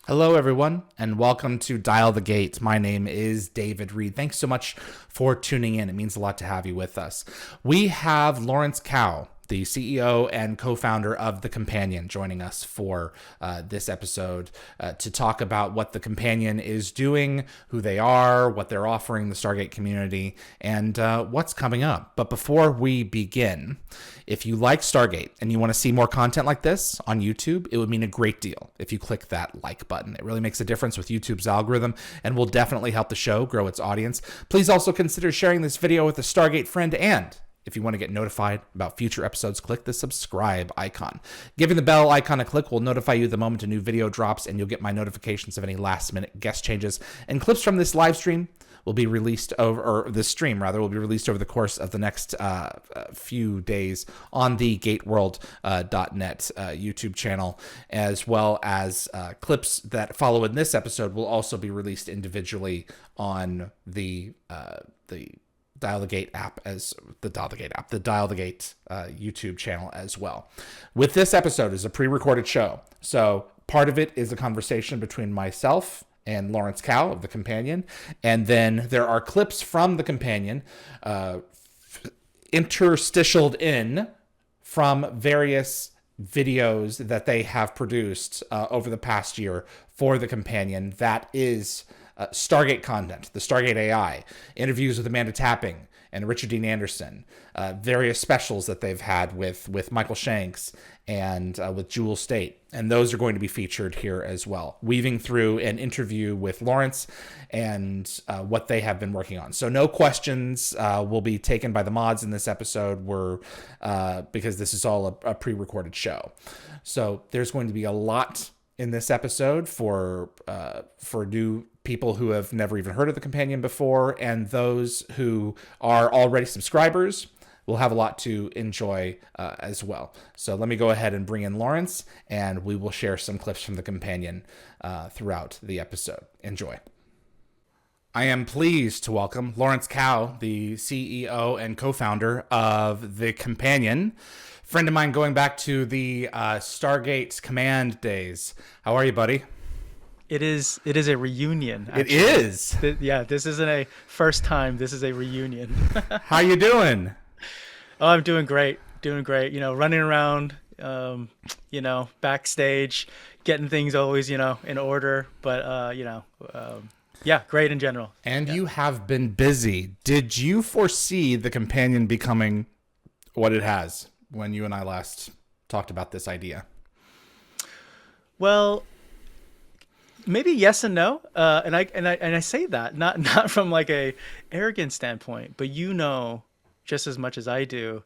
Hello, everyone, and welcome to Dial the Gate. My name is David Reed. Thanks so much for tuning in. It means a lot to have you with us. We have Lawrence Cow, the CEO and co-founder of The Companion, joining us for this episode to talk about what The Companion is doing, who they are, what they're offering the Stargate community, and what's coming up. But before we begin, if you like Stargate and you want to see more content like this on YouTube, it would mean a great deal if you click that like button. It really makes a difference with YouTube's algorithm and will definitely help the show grow its audience. Please also consider sharing this video with a Stargate friend, and if you want to get notified about future episodes, click the subscribe icon. Giving the bell icon a click will notify you the moment a new video drops, and you'll get my notifications of any last-minute guest changes. And clips from this live stream will be released over, or this stream rather, will be released over the course of the next few days on the gateworld.net YouTube channel, as well as clips that follow in this episode will also be released individually on the Dial the Gate app, the Dial the Gate YouTube channel as well. With this episode is a pre-recorded show, so part of it is a conversation between myself and Lawrence Cow of The Companion, and then there are clips from The Companion interstitialed in from various videos that they have produced over the past year for The Companion. That is Stargate content, the Stargate AI, interviews with Amanda Tapping and Richard Dean Anderson, various specials that they've had with Michael Shanks and with Jewel Staite. And those are going to be featured here as well, weaving through an interview with Lawrence and what they have been working on. So no questions will be taken by the mods in this episode, because this is all a pre-recorded show. So there's going to be a lot in this episode for new people who have never even heard of The Companion before, and those who are already subscribers will have a lot to enjoy as well. So let me go ahead and bring in Lawrence, and we will share some clips from The Companion throughout the episode. Enjoy. I am pleased to welcome Lawrence Cow, the CEO and co-founder of The Companion. Friend of mine going back to the Stargate command days. How are you, buddy? It is a reunion. Actually. It is. Yeah, this isn't a first time. This is a reunion. How you doing? Oh, I'm doing great. Doing great. Running around, backstage, getting things always, in order. But, yeah, great in general. And you have been busy. Did you foresee The Companion becoming what it has when you and I last talked about this idea? Well, maybe yes and no. And I say that not from like a arrogant standpoint, but just as much as I do,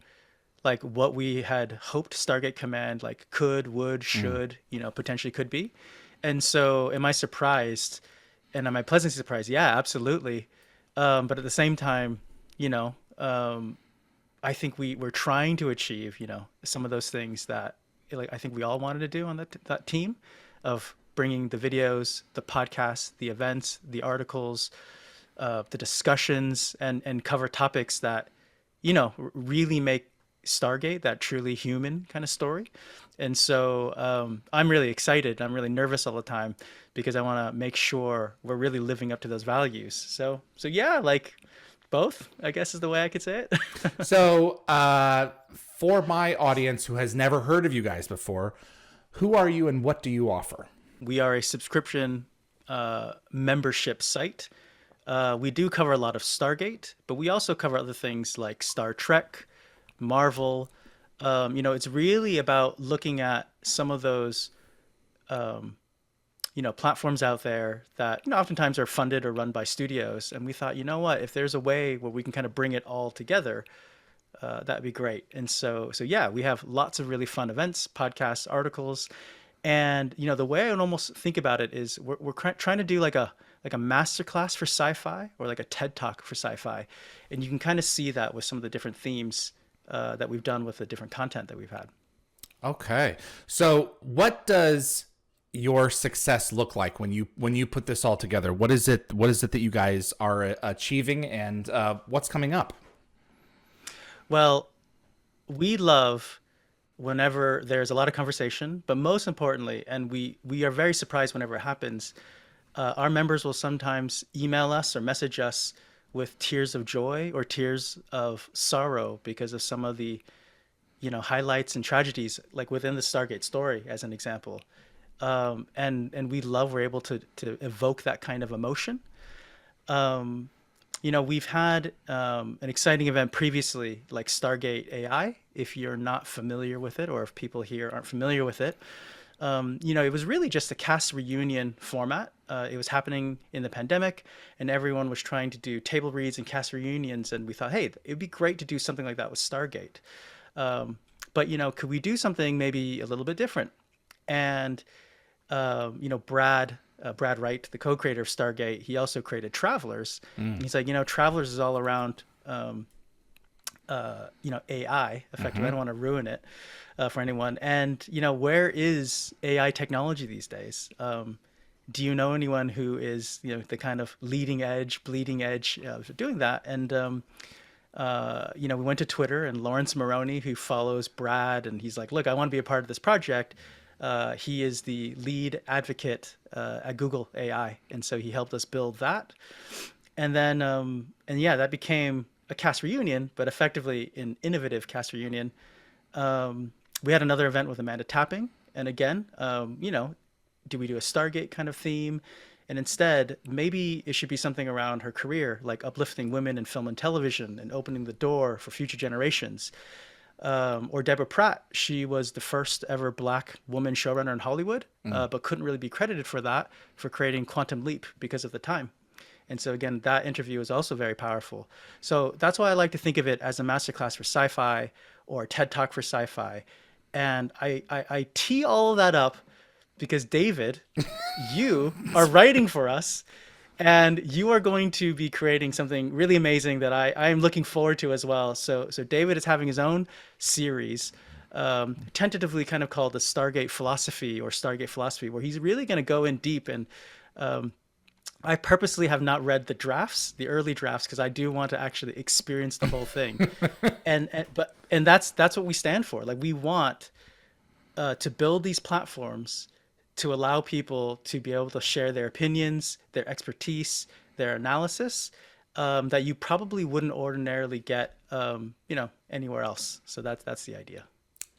like what we had hoped Stargate Command like could, would, should, potentially could be. And so am I surprised? And am I pleasantly surprised? Yeah, absolutely. But at the same time, I think we're trying to achieve, some of those things that I think we all wanted to do on that team of bringing the videos, the podcasts, the events, the articles, the discussions, and cover topics that, really make Stargate that truly human kind of story. And so I'm really excited. I'm really nervous all the time because I want to make sure we're really living up to those values. So yeah, like both, I guess is the way I could say it. So for my audience who has never heard of you guys before, who are you and what do you offer? We are a subscription membership site. We do cover a lot of Stargate, but we also cover other things like Star Trek, Marvel. It's really about looking at some of those, platforms out there that, oftentimes are funded or run by studios. And we thought, if there's a way where we can kind of bring it all together, that'd be great. And so yeah, we have lots of really fun events, podcasts, articles. And, the way I would almost think about it is we're trying to do like a masterclass for sci-fi or like a TED Talk for sci-fi. And you can kind of see that with some of the different themes that we've done with the different content that we've had. Okay. So what does your success look like when you put this all together? What is it that you guys are achieving, and what's coming up? Well, we love whenever there's a lot of conversation, but most importantly, and we are very surprised whenever it happens, our members will sometimes email us or message us with tears of joy or tears of sorrow because of some of the, highlights and tragedies, like within the Stargate story, as an example. And we love we're able to evoke that kind of emotion. We've had an exciting event previously, like Stargate AI. If you're not familiar with it, or if people here aren't familiar with it, it was really just a cast reunion format. It was happening in the pandemic, and everyone was trying to do table reads and cast reunions. And we thought, hey, it'd be great to do something like that with Stargate. But could we do something maybe a little bit different? And Brad Wright, the co-creator of Stargate, he also created Travelers. He's like, Travelers is all around, AI. Effectively, I don't want to ruin it for anyone. And where is AI technology these days? Do you know anyone who is the kind of leading edge, bleeding edge doing that? And we went to Twitter, and Lawrence Moroney, who follows Brad, and he's like, look, I want to be a part of this project. He is the lead advocate at Google AI, and so he helped us build that. And then, that became a cast reunion, but effectively an innovative cast reunion. We had another event with Amanda Tapping, and again, do we do a Stargate kind of theme? And instead, maybe it should be something around her career, like uplifting women in film and television and opening the door for future generations. Or Deborah Pratt, she was the first ever Black woman showrunner in Hollywood, but couldn't really be credited for that, for creating Quantum Leap because of the time. And so again, that interview is also very powerful. So that's why I like to think of it as a masterclass for sci-fi or a TED Talk for sci-fi. And I tee all of that up because David, you are writing for us. And you are going to be creating something really amazing that I am looking forward to as well. So David is having his own series, tentatively kind of called the Stargate Philosophy or Stargate Philosophy, where he's really going to go in deep. And I purposely have not read the early drafts, because I do want to actually experience the whole thing. and that's what we stand for. Like, we want to build these platforms to allow people to be able to share their opinions, their expertise, their analysis, that you probably wouldn't ordinarily get, anywhere else. So that's the idea.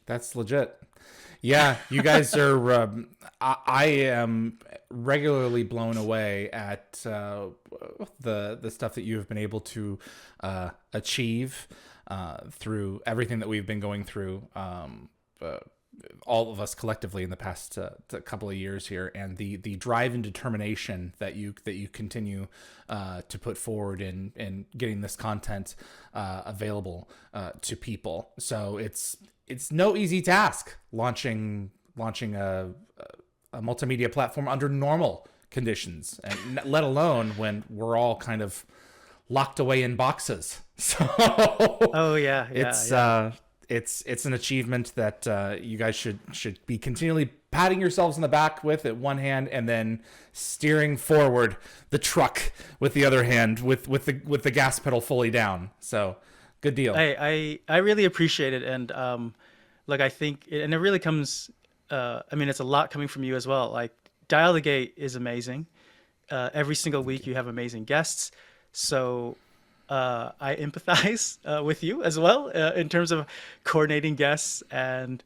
That's legit. Yeah, you guys are. I am regularly blown away at the stuff that you have been able to achieve through everything that we've been going through. All of us collectively in the past couple of years here, and the drive and determination that you continue to put forward in getting this content available to people. So it's no easy task launching a multimedia platform under normal conditions, and let alone when we're all kind of locked away in boxes. So it's an achievement that you guys should be continually patting yourselves on the back with at one hand, and then steering forward the truck with the other hand, with the gas pedal fully down. So good deal. I really appreciate it, and I think, and it really comes. It's a lot coming from you as well. Like, Dial the Gate is amazing. Every single week you have amazing guests. So I empathize with you as well in terms of coordinating guests, and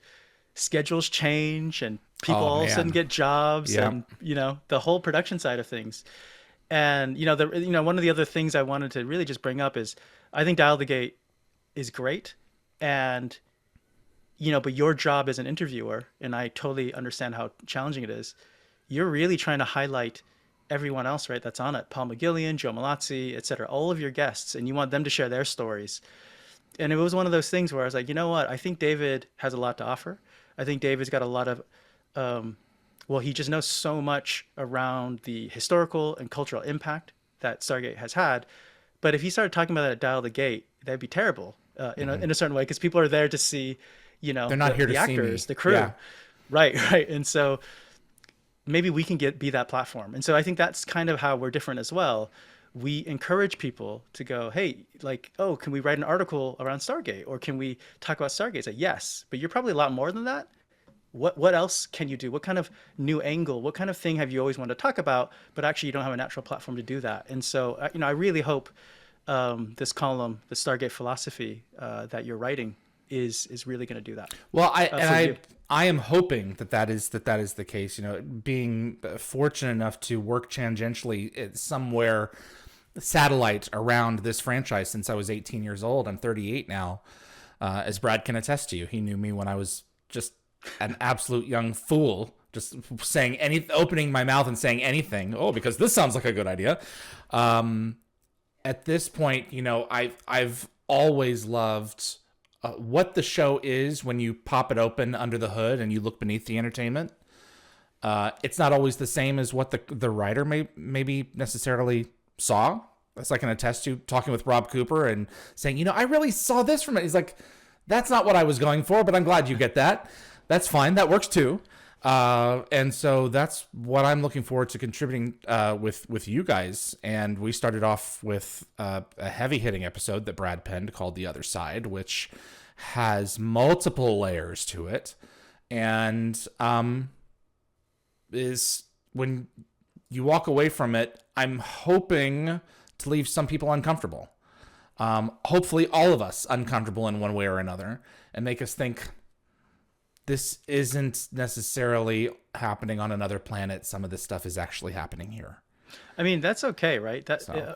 schedules change, and people all of a sudden get jobs, and the whole production side of things. And one of the other things I wanted to really just bring up is, I think Dial the Gate is great, and but your job as an interviewer, and I totally understand how challenging it is, you're really trying to highlight everyone else, right, that's on it. Paul McGillian, Joe Malazzi, et cetera, all of your guests, and you want them to share their stories. And it was one of those things where I was like, you know what? I think David has a lot to offer. I think David's got a lot of, he just knows so much around the historical and cultural impact that Stargate has had. But if he started talking about that at Dial the Gate, that'd be terrible in a certain way, because people are there to see, they're not here to the actors, see me. The crew. Yeah. Right. And so maybe we can be that platform. And so I think that's kind of how we're different as well. we encourage people to go, hey, like, oh, can we write an article around Stargate, or can we talk about Stargate? Say yes, but you're probably a lot more than that. What else can you do? What kind of new angle? What kind of thing have you always wanted to talk about, but actually you don't have a natural platform to do that? And so, I really hope this column, the Stargate philosophy that you're writing, is really going to do that. Well, I am hoping that is the case. Being fortunate enough to work tangentially somewhere satellite around this franchise since I was 18 years old. I'm 38 now, as Brad can attest to. He knew me when I was just an absolute young fool, just opening my mouth and saying anything. Oh, because this sounds like a good idea. At this point, I've always loved what the show is when you pop it open under the hood and you look beneath the entertainment. It's not always the same as what the writer maybe necessarily saw. That's I can attest to, talking with Rob Cooper and saying, I really saw this from it. He's like, that's not what I was going for, but I'm glad you get that. That's fine. That works too. And so that's what I'm looking forward to contributing with you guys. And we started off with a heavy hitting episode that Brad penned called The Other Side, which has multiple layers to it. And is when you walk away from it, I'm hoping to leave some people uncomfortable. Hopefully all of us uncomfortable in one way or another, and make us think, this isn't necessarily happening on another planet. Some of this stuff is actually happening here. I mean, that's okay, right?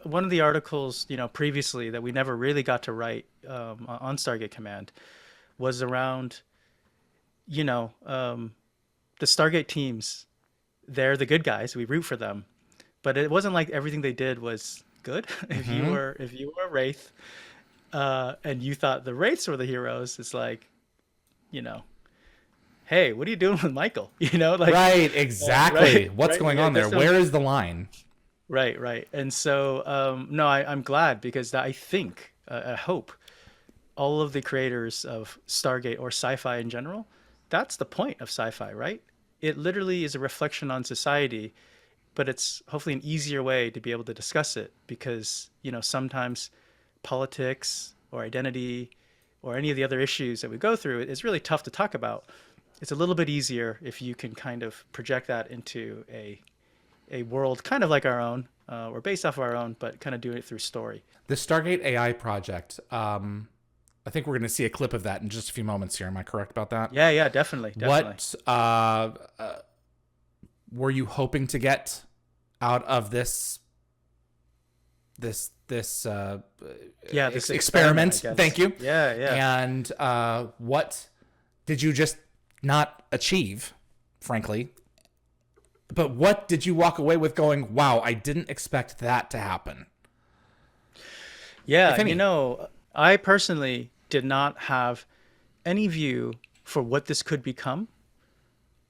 One of the articles, previously that we never really got to write on Stargate Command was around, the Stargate teams. They're the good guys. We root for them, but it wasn't like everything they did was good. If you were a Wraith, and you thought the Wraiths were the heroes, it's like, hey, what are you doing with Michael? Right, exactly. Right, What's going on there? Where is the line? Right. And so, no, I'm glad, because I think, I hope all of the creators of Stargate or sci-fi in general, that's the point of sci-fi, right? It literally is a reflection on society, but it's hopefully an easier way to be able to discuss it, because, sometimes politics or identity or any of the other issues that we go through is really tough to talk about. It's a little bit easier if you can kind of project that into a world kind of like our own, or based off of our own, but kind of doing it through story. The Stargate AI project, I think we're going to see a clip of that in just a few moments here. Am I correct about that? Yeah, definitely. What were you hoping to get out of this experiment? Thank you. Yeah. And what did you just not achieve, frankly? But what did you walk away with going, wow, I didn't expect that to happen? Yeah, I personally did not have any view for what this could become,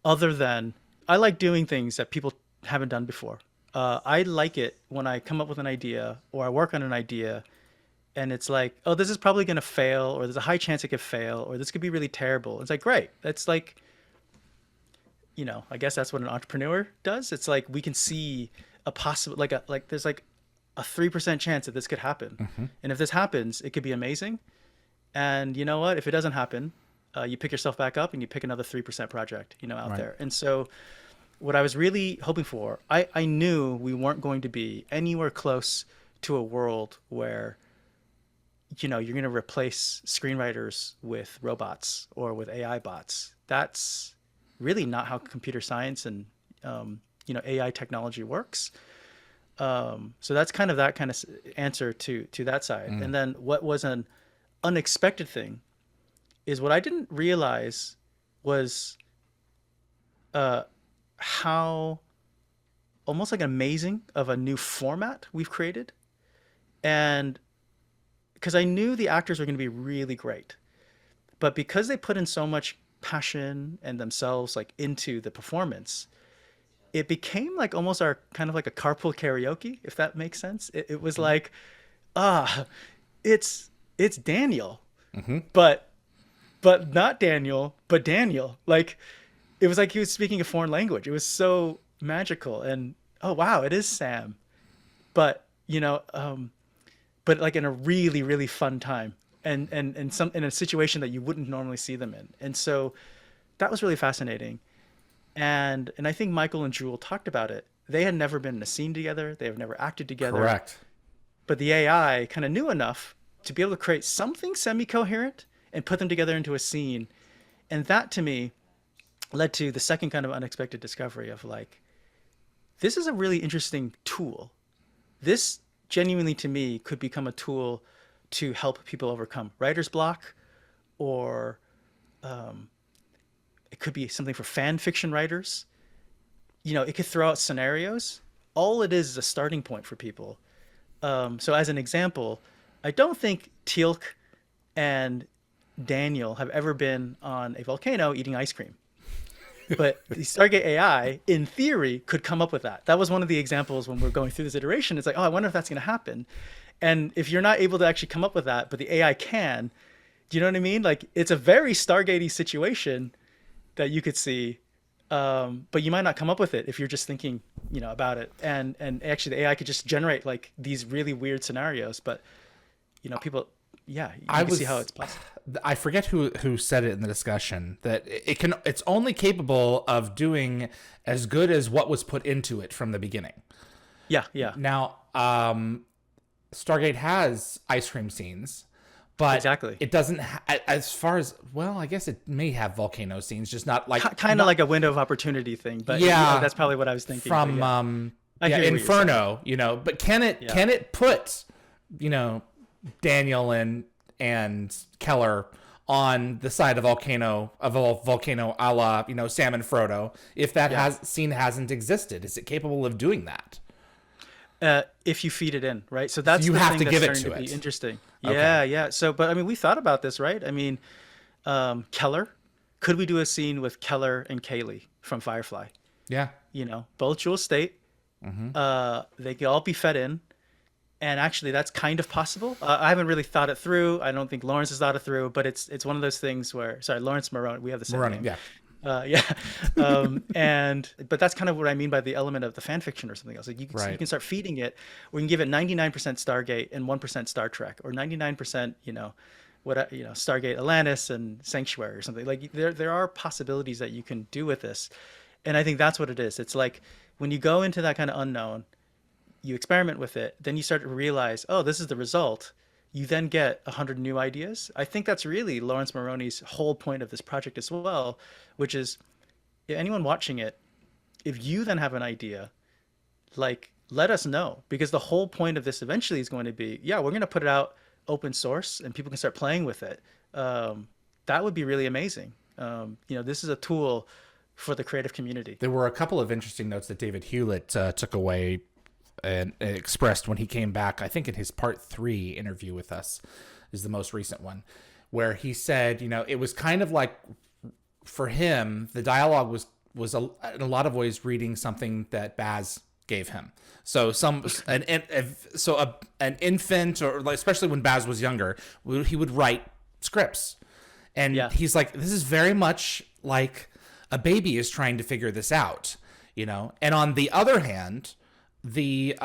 other than I like doing things that people haven't done before. I like it when I come up with an idea or I work on an idea and it's like, oh, this is probably going to fail, or there's a high chance it could fail, or this could be really terrible. It's like, great. That's like, I guess that's what an entrepreneur does. It's like, we can see a possible, there's like a 3% chance that this could happen. Mm-hmm. And if this happens, it could be amazing. And you know what? If it doesn't happen, you pick yourself back up and you pick another 3% project, out Right. there. And so what I was really hoping for, I knew we weren't going to be anywhere close to a world where, you're going to replace screenwriters with robots or with AI bots. That's really not how computer science and, AI technology works. So that's kind of answer to that side. And then what was an unexpected thing is what I didn't realize was how almost like amazing of a new format we've created. And because I knew the actors were going to be really great, but because they put in so much passion and themselves into the performance, it became like almost our kind of like a carpool karaoke, if that makes sense. It was like, it's Daniel, but not Daniel, but Daniel. Like, it was like he was speaking a foreign language. It was so magical. And, oh, wow, it is Sam. But, but like in a really, really fun time, and some in a situation that you wouldn't normally see them in. And so that was really fascinating. And I think Michael and Jewel talked about it. They had never been in a scene together. They have never acted together. Correct. But the AI kind of knew enough to be able to create something semi-coherent and put them together into a scene. And that to me led to the second kind of unexpected discovery of like, this is a really interesting tool. This genuinely to me could become a tool to help people overcome writer's block, or it could be something for fan fiction writers. It could throw out scenarios. All it is a starting point for people. So as an example, I don't think Teal'c and Daniel have ever been on a volcano eating ice cream. But the Stargate AI, in theory, could come up with that. That was one of the examples when we're going through this iteration. It's like, oh, I wonder if that's going to happen. And if you're not able to actually come up with that, but the AI can, do you know what I mean? Like, it's a very Stargate-y situation that you could see, but you might not come up with it if you're just thinking, about it. And actually, the AI could just generate like these really weird scenarios. But people, yeah, you can see how it's possible. I forget who said it in the discussion that it's only capable of doing as good as what was put into it from the beginning. Yeah, yeah. Now, Stargate has ice cream scenes, but exactly. It doesn't. As far as I guess it may have volcano scenes, just not like kind of like a window of opportunity thing. But yeah, that's probably what I was thinking. From Inferno, But can it put Daniel and Keller on the side of a volcano a la Sam and Frodo, if that scene hasn't existed? Is it capable of doing that? If you feed it in, right? So that's you the have thing to give that's it starting to be it. Interesting. Okay. Yeah. So, but I mean, we thought about this, right? I mean, Keller, could we do a scene with Keller and Kaylee from Firefly? Yeah. Both Jewel Staite. They could all be fed in. And actually, that's kind of possible. I haven't really thought it through. I don't think Lawrence has thought it through, but it's one of those things where, sorry, Lawrence Moroney, we have the same name. Yeah. But that's kind of what I mean by the element of the fan fiction or something else. Like you can start feeding it. We can give it 99% Stargate and 1% Star Trek, or 99%, Stargate Atlantis and Sanctuary or something. Like there are possibilities that you can do with this, and I think that's what it is. It's like when you go into that kind of unknown, you experiment with it, then you start to realize, oh, this is the result. You then get 100 new ideas. I think that's really Lawrence Moroney's whole point of this project as well, which is anyone watching it, if you then have an idea, like, let us know, because the whole point of this eventually is going to be, we're going to put it out open source and people can start playing with it. That would be really amazing. This is a tool for the creative community. There were a couple of interesting notes that David Hewlett took away and expressed when he came back. I think in his part 3 interview with us is the most recent one, where he said, it was kind of like, for him, the dialogue was in a lot of ways reading something that Baz gave him. So an infant, or especially when Baz was younger, he would write scripts, and he's like, this is very much like a baby is trying to figure this out, And on the other hand, the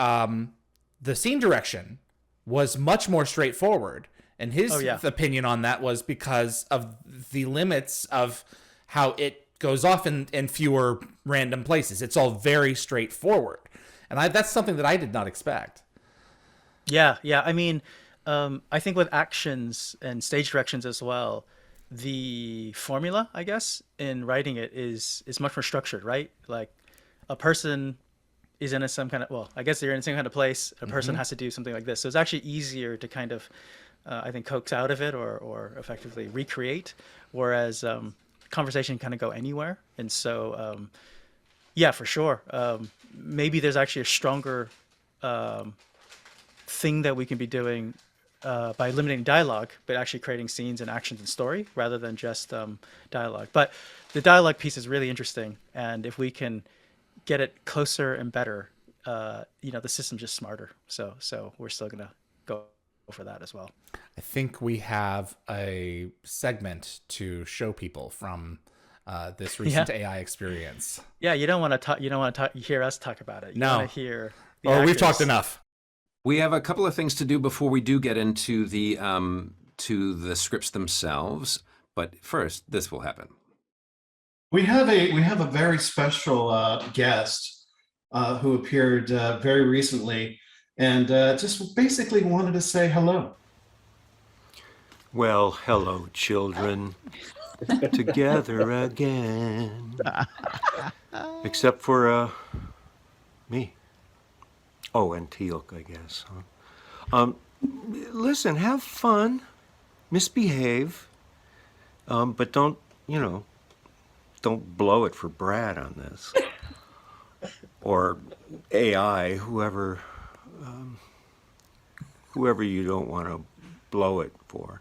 scene direction was much more straightforward, and his opinion on that was because of the limits of how it goes off in fewer random places. It's all very straightforward, and that's something that I did not expect. Yeah. I mean, I think with actions and stage directions as well, the formula, I guess, in writing it is much more structured, right? Like a person is in some kind of, I guess they're in the same kind of place. A person has to do something like this. So it's actually easier to kind of, I think, coax out of it or effectively recreate. Whereas conversation kind of go anywhere. And so, for sure. Maybe there's actually a stronger thing that we can be doing by eliminating dialogue, but actually creating scenes and actions and story rather than just dialogue. But the dialogue piece is really interesting. And if we can get it closer and better, the system's just smarter. So we're still going to go for that as well. I think we have a segment to show people from this recent AI experience. Yeah, you don't want to talk. You don't want to hear us talk about it. You want to hear. We've talked enough. We have a couple of things to do before we do get into the to the scripts themselves. But first, this will happen. We have a very special guest who appeared very recently, and just basically wanted to say hello. Well, hello, children. Together again. Except for me. Oh, and Teal'c, I guess. Huh? Listen, have fun, misbehave, but don't blow it for Brad on this, or AI, whoever you don't want to blow it for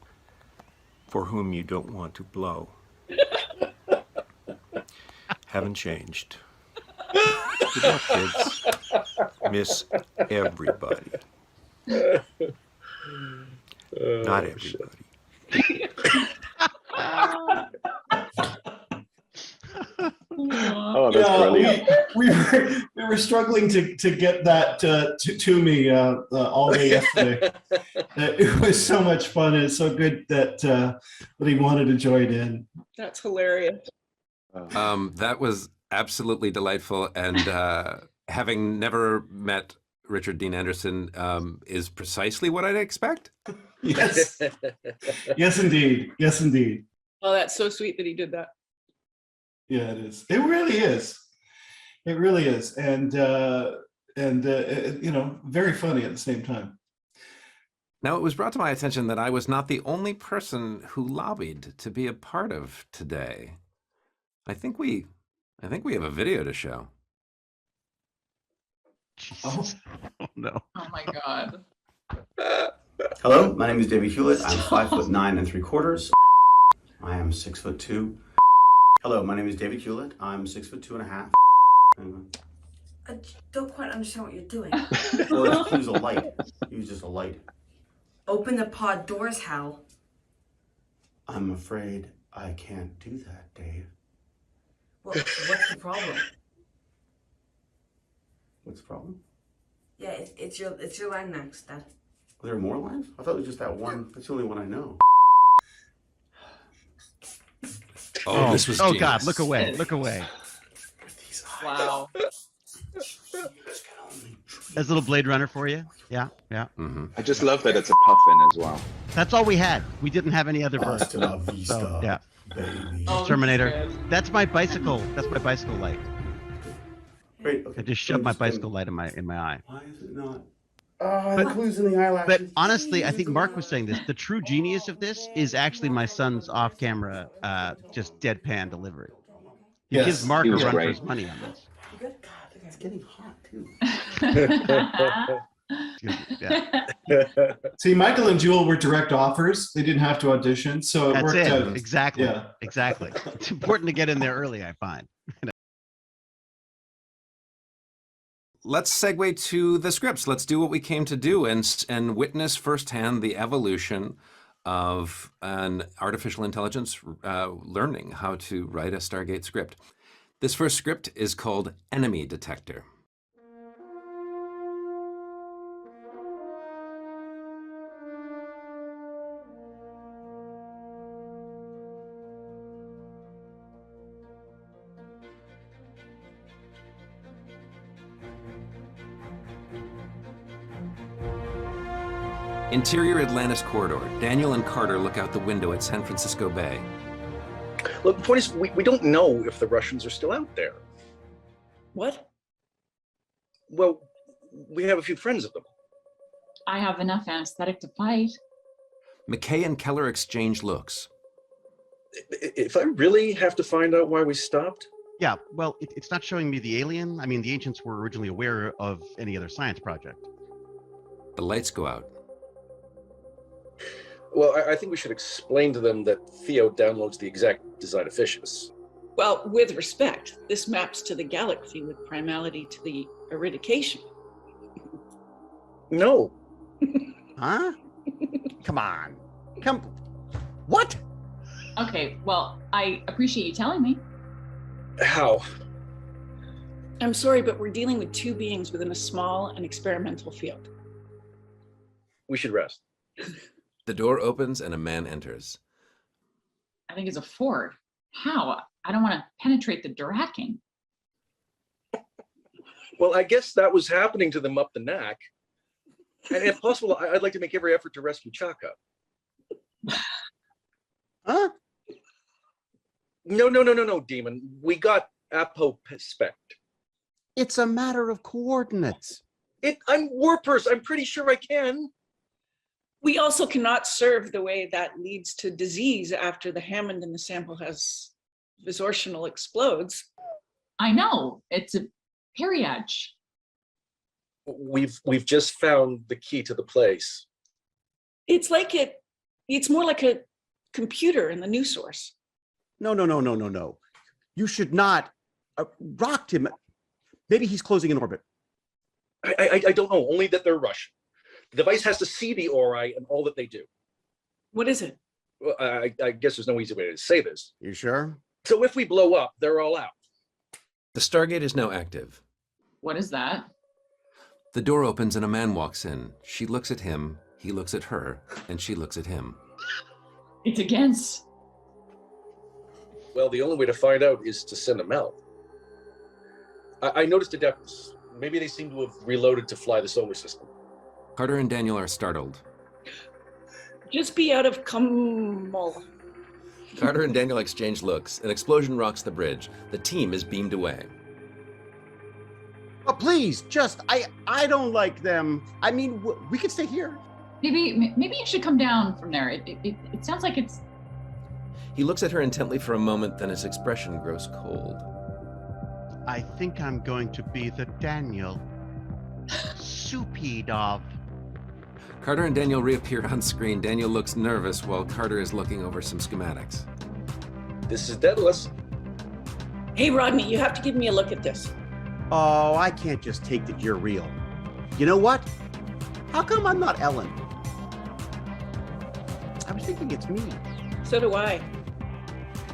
whom you don't want to blow. Haven't changed. Good luck, kids. Miss everybody. Not everybody. Oh, that's brilliant. We were struggling to get that to me all day yesterday. It was so much fun, and it's so good that he wanted to join in. That's hilarious. That was absolutely delightful, and having never met Richard Dean Anderson is precisely what I'd expect. Yes, yes, indeed, yes, indeed. Oh, that's so sweet that he did that. Yeah, it is. It really is. It really is, and very funny at the same time. Now, it was brought to my attention that I was not the only person who lobbied to be a part of today. I think we have a video to show. Oh. Oh no. Oh my God. Hello, my name is David Hewlett. I'm 5'9" 3/4". I am 6'2". Hello, my name is David Hewlett. I'm 6'2" 1/2". I don't quite understand what you're doing. Well, use a light. Use just a light. Open the pod doors, Hal. I'm afraid I can't do that, Dave. Well, what's the problem? What's the problem? Yeah, it's your line next, Dad. Are there more lines? I thought it was just that one. That's the only one I know. Oh, this was Oh genius. God, look away, look away. Wow. There's a little Blade Runner for you. Yeah, yeah. Mm-hmm. I just love that it's a puffin as well. That's all we had. We didn't have any other versions. Hasta la vista, So, yeah. baby. Oh, Terminator. this is good. That's my bicycle. That's my bicycle light. Wait, okay. I just shoved my bicycle light in my eye. Why is it not? The clues in the eyelashes. But honestly, I think Mark was saying this. The true genius of this is actually my son's off-camera, just deadpan delivery. He Yes. gives Mark He a was run for great. his money on this. God, it's getting hot too. Yeah. See, Michael and Jewel were direct offers. They didn't have to audition, so it That's worked it. out. Exactly. Yeah. Exactly. It's important to get in there early, I find. Let's segue to the scripts. Let's do what we came to do and witness firsthand the evolution of an artificial intelligence learning how to write a Stargate script. This first script is called Enemy Detector. Interior Atlantis corridor. Daniel and Carter look out the window at San Francisco Bay. Look, the point is, we don't know if the Russians are still out there. What? Well, we have a few friends of them. I have enough anesthetic to fight. McKay and Keller exchange looks. If I really have to find out why we stopped, Yeah, well, it's not showing me the alien. I mean, the ancients were originally aware of any other science project. The lights go out. well, I think we should explain to them that Theo downloads the exact design of fishes. Well, with respect, this maps to the galaxy with primality to the eradication. No. Huh? Come on. What? Okay, well, I appreciate you telling me. How? I'm sorry, but we're dealing with two beings within a small and experimental field. We should rest. The door opens and a man enters. I think it's a Ford. How? I don't want to penetrate the Draking. Well, I guess that was happening to them up the neck. And if possible, I'd like to make every effort to rescue Chaka. Huh? No, Demon. We got apospect. It's a matter of coordinates. I'm Warpers. I'm pretty sure I can. We also cannot serve the way that leads to disease after the Hammond in the sample has visortional explodes. I know. It's a periage. We've just found the key to the place. It's more like a computer in the news source. No. You should not rocked him. Maybe he's closing in orbit. I don't know, only that they're Russian. The device has to see the ori and all that they do. What is it? Well, I guess there's no easy way to say this. You sure? So if we blow up, they're all out. The Stargate is now active. What is that? The door opens and a man walks in. She looks at him, he looks at her, and she looks at him. It's against. Well, the only way to find out is to send them out. I noticed Adeptus. Maybe they seem to have reloaded to fly the solar system. Carter and Daniel are startled. Just be out of Kumul. Carter and Daniel exchange looks. An explosion rocks the bridge. The team is beamed away. Oh, please, I don't like them. I mean, we could stay here. Maybe you should come down from there. It sounds like it's. He looks at her intently for a moment, then his expression grows cold. I think I'm going to be the Daniel. Soupy-dov. Carter and Daniel reappear on screen. Daniel looks nervous while Carter is looking over some schematics. This is Daedalus. Hey, Rodney, you have to give me a look at this. Oh, I can't just take that you're real. You know what? How come I'm not Ellen? I was thinking it's me. So do I.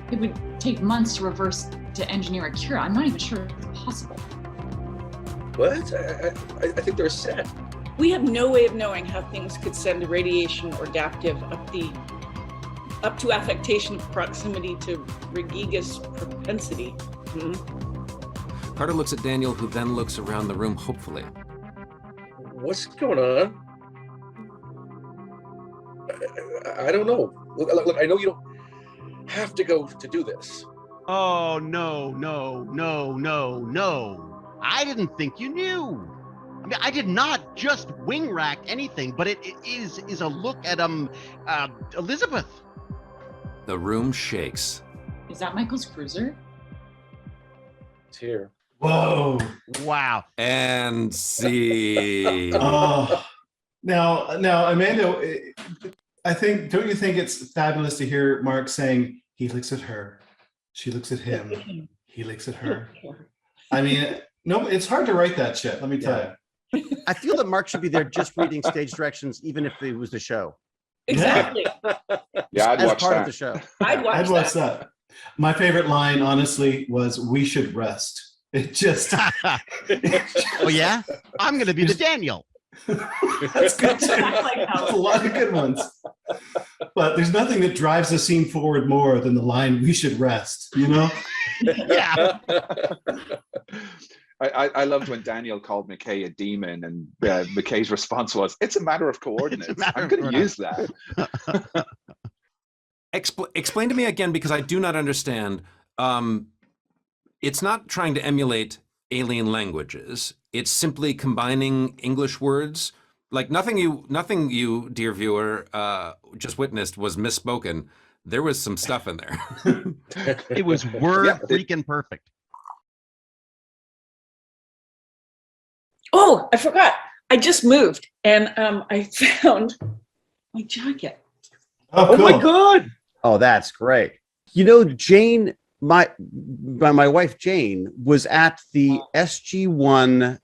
It would take months to engineer a cure. I'm not even sure it's possible. What? I think they're set. We have no way of knowing how things could send a radiation or adaptive up to affectation of proximity to Regiga's propensity. Carter looks at Daniel, who then looks around the room hopefully. What's going on? I don't know. Look, I know you don't have to go to do this. Oh, no. I didn't think you knew. I mean, I did not just wing rack anything, but it is a look at Elizabeth. The room shakes. Is that Michael's cruiser? It's here. Whoa. Wow. And see. Oh. Now, Amanda, don't you think it's fabulous to hear Mark saying he looks at her, she looks at him, he looks at her. I mean, no, it's hard to write that shit. Let me tell you. I feel that Mark should be there just reading stage directions, even if it was the show. Exactly. Yeah, I'd as watch part that. of the show. I'd watch that. My favorite line, honestly, was "We should rest." It just. Oh yeah, I'm going to be the Daniel. That's good too. That's a lot of good ones. But there's nothing that drives the scene forward more than the line "We should rest." You know. Yeah. I loved when Daniel called McKay a demon, and McKay's response was, "It's a matter of coordinates. I'm going to use that." Explain to me again, because I do not understand. It's not trying to emulate alien languages. It's simply combining English words. Like nothing you, dear viewer, just witnessed was misspoken. There was some stuff in there. It was freaking perfect. Oh, I forgot. I just moved and I found my jacket. Oh, cool. My God. Oh, that's great. You know, Jane, my wife Jane was at the SG1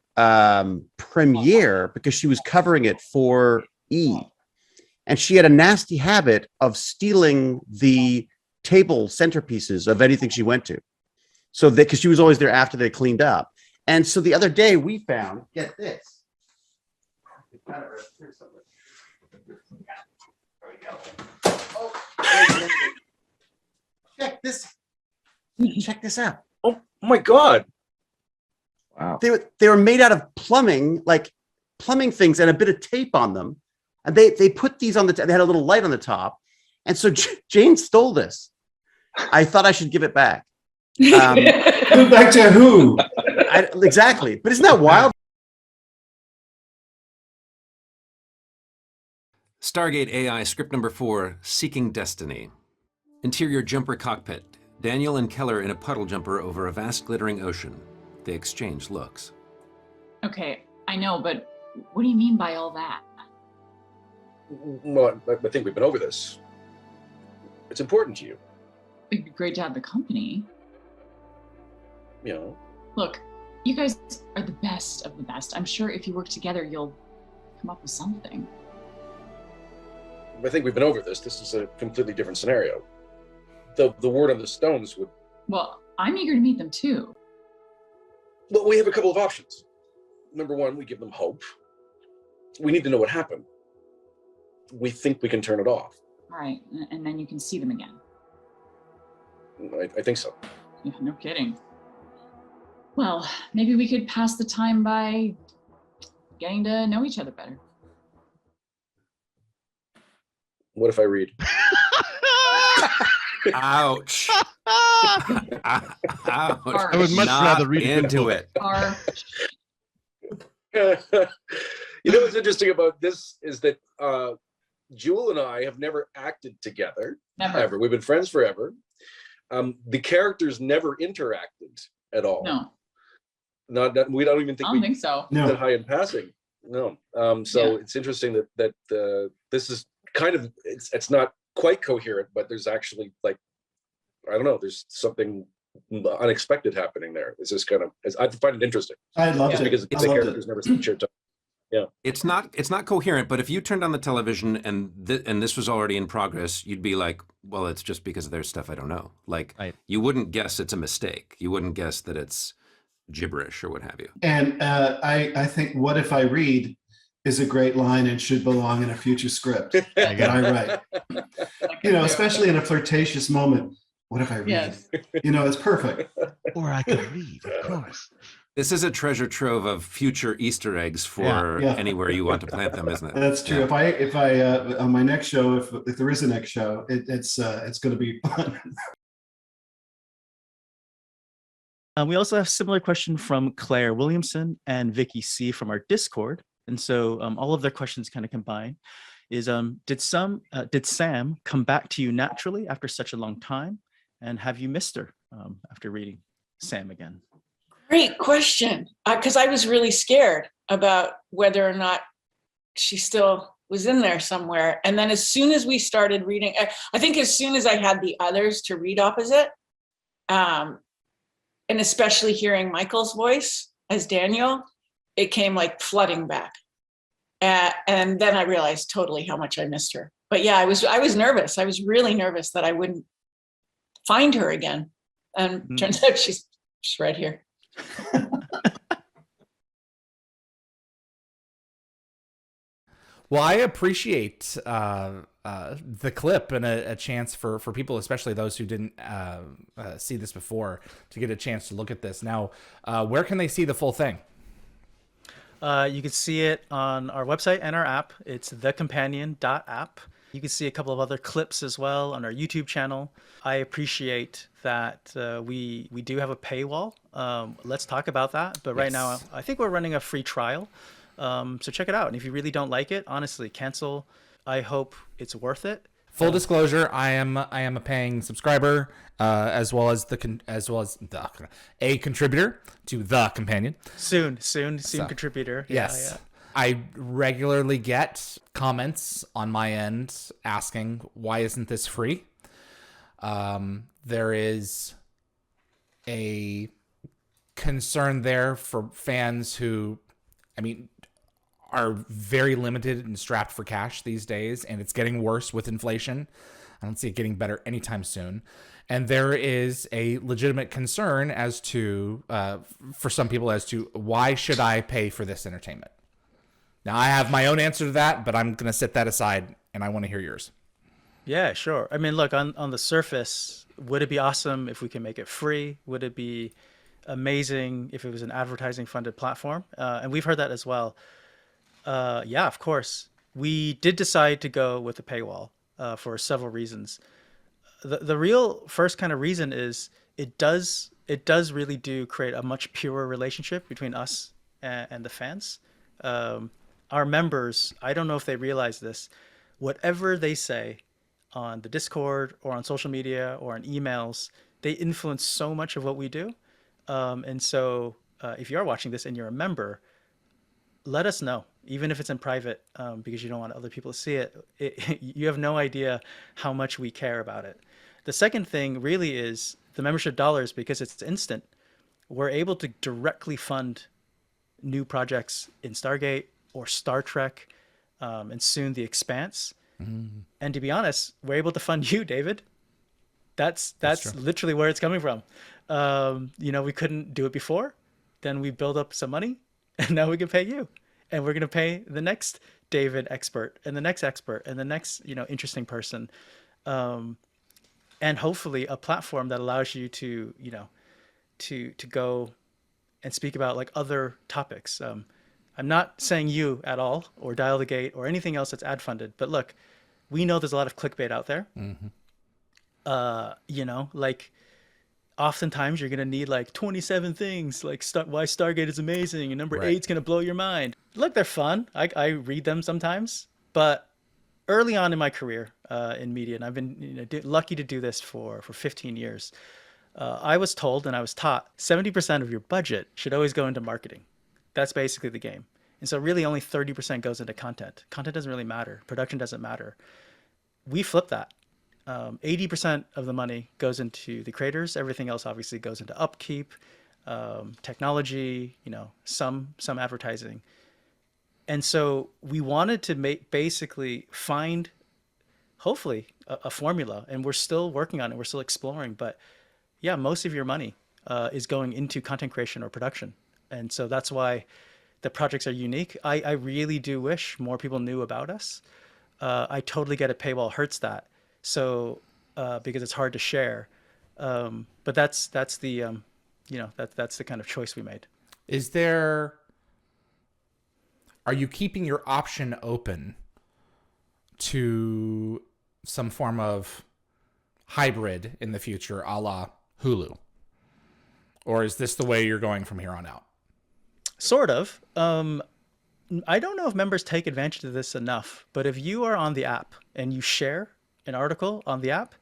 premiere because she was covering it for E. And she had a nasty habit of stealing the table centerpieces of anything she went to. So because she was always there after they cleaned up. And so the other day we found, get this. this. Check this out. Oh my God. Wow. They were made out of plumbing things and a bit of tape on them. And they put these on they had a little light on the top. And so Jane stole this. I thought I should give it back. Give it back to who? Exactly. But isn't that wild? Stargate AI script number 4, Seeking Destiny. Interior jumper cockpit. Daniel and Keller in a puddle jumper over a vast glittering ocean. They exchange looks. Okay, I know, but what do you mean by all that? Well, I think we've been over this. It's important to you. It'd be great to have the company. You know. Look, you guys are the best of the best. I'm sure if you work together, you'll come up with something. I think we've been over this. This is a completely different scenario. The word on the stones would... Well, I'm eager to meet them too. Well, we have a couple of options. Number one, we give them hope. We need to know what happened. We think we can turn it off. All right, and then you can see them again. I think so. Yeah, no kidding. Well, maybe we could pass the time by getting to know each other better. What if I read? Ouch. Ouch. I would much rather read into it. You know what's interesting about this is that Jewel and I have never acted together. Never. Ever. We've been friends forever. The characters never interacted at all. No. Not we don't even think I don't think so. No. That high in passing. No. So it's interesting that this is kind of it's not quite coherent, but there's actually like I don't know. There's something unexpected happening there. It's just kind of I find it interesting. I love it because the characters never shared time. Yeah, it's not coherent. But if you turned on the television and this was already in progress, you'd be like, well, it's just because there's stuff I don't know. Like you wouldn't guess it's a mistake. You wouldn't guess that it's gibberish or what have you. And I think "What if I read" is a great line and should belong in a future script that I write. You know, especially in a flirtatious moment. What if I read? Yes. You know, it's perfect. Or I could read, of course. This is a treasure trove of future Easter eggs for anywhere you want to plant them, isn't it? That's true. Yeah. If I on my next show, if there is a next show, it's going to be fun. We also have a similar question from Claire Williamson and Vicky C from our Discord. And so all of their questions kind of combine. Is did Sam come back to you naturally after such a long time? And have you missed her after reading Sam again? Great question. Because I was really scared about whether or not she still was in there somewhere. And then as soon as we started reading, I think as soon as I had the others to read opposite, and especially hearing Michael's voice as Daniel, it came like flooding back. And then I realized totally how much I missed her. But yeah, I was nervous. I was really nervous that I wouldn't find her again. And turns out she's right here. Well, I appreciate the clip and a chance for people, especially those who didn't see this before, to get a chance to look at this. Now, where can they see the full thing? You can see it on our website and our app. It's thecompanion.app. You can see a couple of other clips as well on our YouTube channel. I appreciate that we do have a paywall. Let's talk about that. But right now, I think we're running a free trial. So check it out. And if you really don't like it, honestly, cancel. I hope it's worth it. Full disclosure, I am a paying subscriber, as well as a contributor to The Companion. Soon contributor. Yes. Yeah. I regularly get comments on my end asking, why isn't this free? There is a concern there for fans who, are very limited and strapped for cash these days, and it's getting worse with inflation. I don't see it getting better anytime soon. And there is a legitimate concern as to, for some people, as to why should I pay for this entertainment? Now, I have my own answer to that, but I'm going to set that aside, and I want to hear yours. Yeah, sure. I mean, look, on the surface, would it be awesome if we can make it free? Would it be amazing if it was an advertising funded platform? And we've heard that as well. Yeah, of course. We did decide to go with the paywall for several reasons. The real first kind of reason is it does really do create a much purer relationship between us and the fans. Our members, I don't know if they realize this, whatever they say on the Discord or on social media or on emails, they influence so much of what we do. And so if you are watching this and you're a member, let us know, even if it's in private, because you don't want other people to see it. You have no idea how much we care about it. The second thing really is the membership dollars, because it's instant. We're able to directly fund new projects in Stargate or Star Trek, and soon The Expanse. And to be honest, we're able to fund you, David. That's literally where it's coming from. We couldn't do it before. Then we build up some money, and now we can pay you. And we're going to pay the next David expert and the next expert and the next, interesting person. And hopefully a platform that allows you to, to go and speak about like other topics. I'm not saying you at all or Dial the Gate or anything else that's ad funded, but look, we know there's a lot of clickbait out there. Like oftentimes you're going to need like 27 things, like why Stargate is amazing and number 8's going to blow your mind. Look, they're fun. I read them sometimes, but early on in my career in media, and I've been lucky to do this for 15 years, I was told and I was taught 70% of your budget should always go into marketing. That's basically the game. And so really only 30% goes into content. Content doesn't really matter. Production doesn't matter. We flip that. 80% of the money goes into the creators. Everything else obviously goes into upkeep, technology, some advertising. And so we wanted to basically find, hopefully, a formula. And we're still working on it. We're still exploring. But yeah, most of your money is going into content creation or production. And so that's why the projects are unique. I really do wish more people knew about us. I totally get it. Paywall hurts that. So because it's hard to share. But that's the that's the kind of choice we made. Are you keeping your option open to some form of hybrid in the future, a la Hulu? Or is this the way you're going from here on out? Sort of. I don't know if members take advantage of this enough, but if you are on the app and you share an article on the app,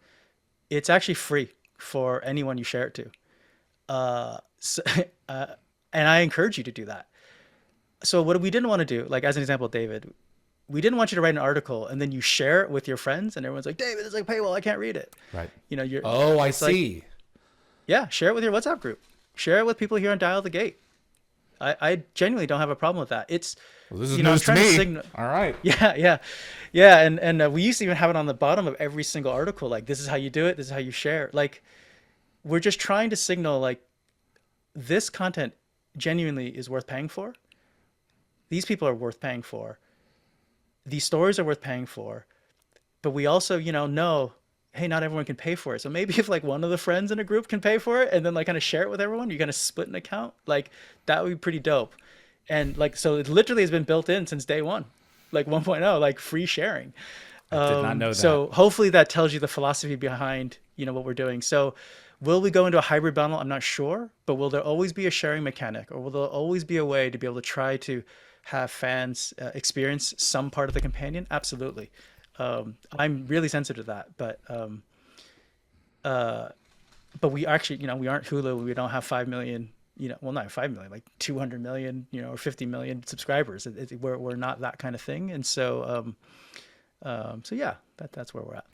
it's actually free for anyone you share it to. And I encourage you to do that. So what we didn't want to do, like as an example, David, we didn't want you to write an article and then you share it with your friends and everyone's like, David, it's like paywall, I can't read it. Right. I see. Yeah, share it with your WhatsApp group. Share it with people here on Dial the Gate. I genuinely don't have a problem with that. It's this is news to me. All right. Yeah. And we used to even have it on the bottom of every single article. Like, this is how you do it. This is how you share. Like, we're just trying to signal like this content genuinely is worth paying for. These people are worth paying for. These stories are worth paying for. But we also, know, hey, not everyone can pay for it. So maybe if like one of the friends in a group can pay for it and then like kind of share it with everyone, you kind of split an account, like that would be pretty dope. And like, so it literally has been built in since day one, like 1.0, like free sharing. I did not know that. So hopefully that tells you the philosophy behind, what we're doing. So will we go into a hybrid bundle? I'm not sure, but will there always be a sharing mechanic, or will there always be a way to be able to try to have fans experience some part of the companion? Absolutely. I'm really sensitive to that, but we actually, we aren't Hulu. We don't have 5 million, not 5 million, like 200 million, or 50 million subscribers. We're not that kind of thing. And so, yeah, that's where we're at.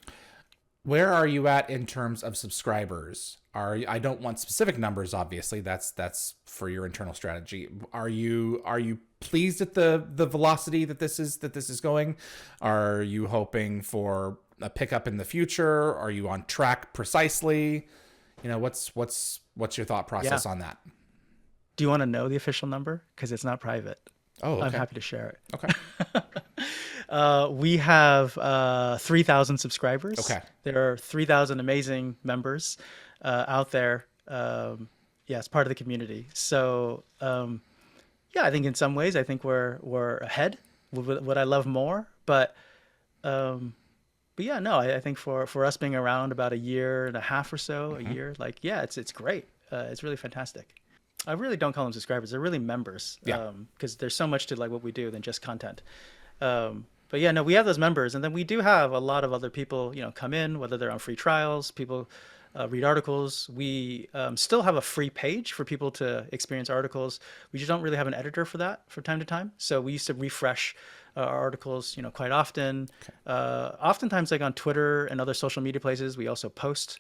Where are you at in terms of subscribers? I don't want specific numbers, obviously. That's for your internal strategy. Are you pleased at the velocity that this is going? Are you hoping for a pickup in the future? Are you on track precisely? What's your thought process on that? Do you want to know the official number? Because it's not private. Oh, okay. I'm happy to share it. Okay. We have 3,000 subscribers. Okay. There are 3,000 amazing members out there. Yeah, it's part of the community. So yeah, I think in some ways, I think we're ahead. Would I love more? But yeah, no, I think for us being around about a year and a half or so, a year, like, yeah, it's great. It's really fantastic. I really don't call them subscribers. They're really members. Yeah. Because there's so much to like what we do than just content. But yeah, no, we have those members, and then we do have a lot of other people, come in, whether they're on free trials, people read articles. We still have a free page for people to experience articles. We just don't really have an editor for that from time to time. So we used to refresh our articles, quite often. Oftentimes, like on Twitter and other social media places, we also post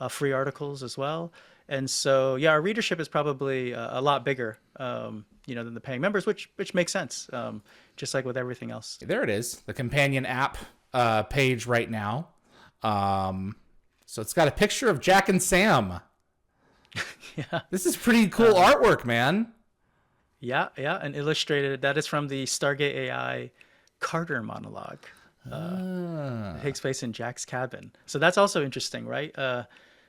free articles as well. And so, yeah, our readership is probably a lot bigger, than the paying members, which makes sense, just like with everything else. There it is, the companion app page right now. So it's got a picture of Jack and Sam. Yeah, this is pretty cool artwork, man. Yeah, and illustrated. That is from the Stargate AI Carter monologue. It takes place in Jack's cabin. So that's also interesting, right?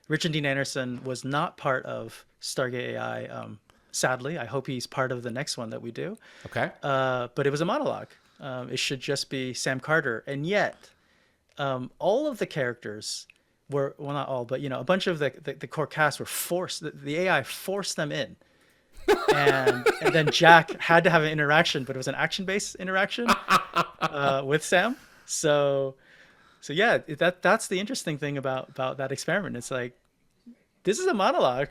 Richard Dean Anderson was not part of Stargate AI. Sadly, I hope he's part of the next one that we do. Okay. But it was a monologue. It should just be Sam Carter. And yet, all of the characters were, well, not all, but, a bunch of the core cast were forced, the AI forced them in. And then Jack had to have an interaction, but it was an action-based interaction with Sam. So yeah, that's the interesting thing about that experiment. It's like, this is a monologue.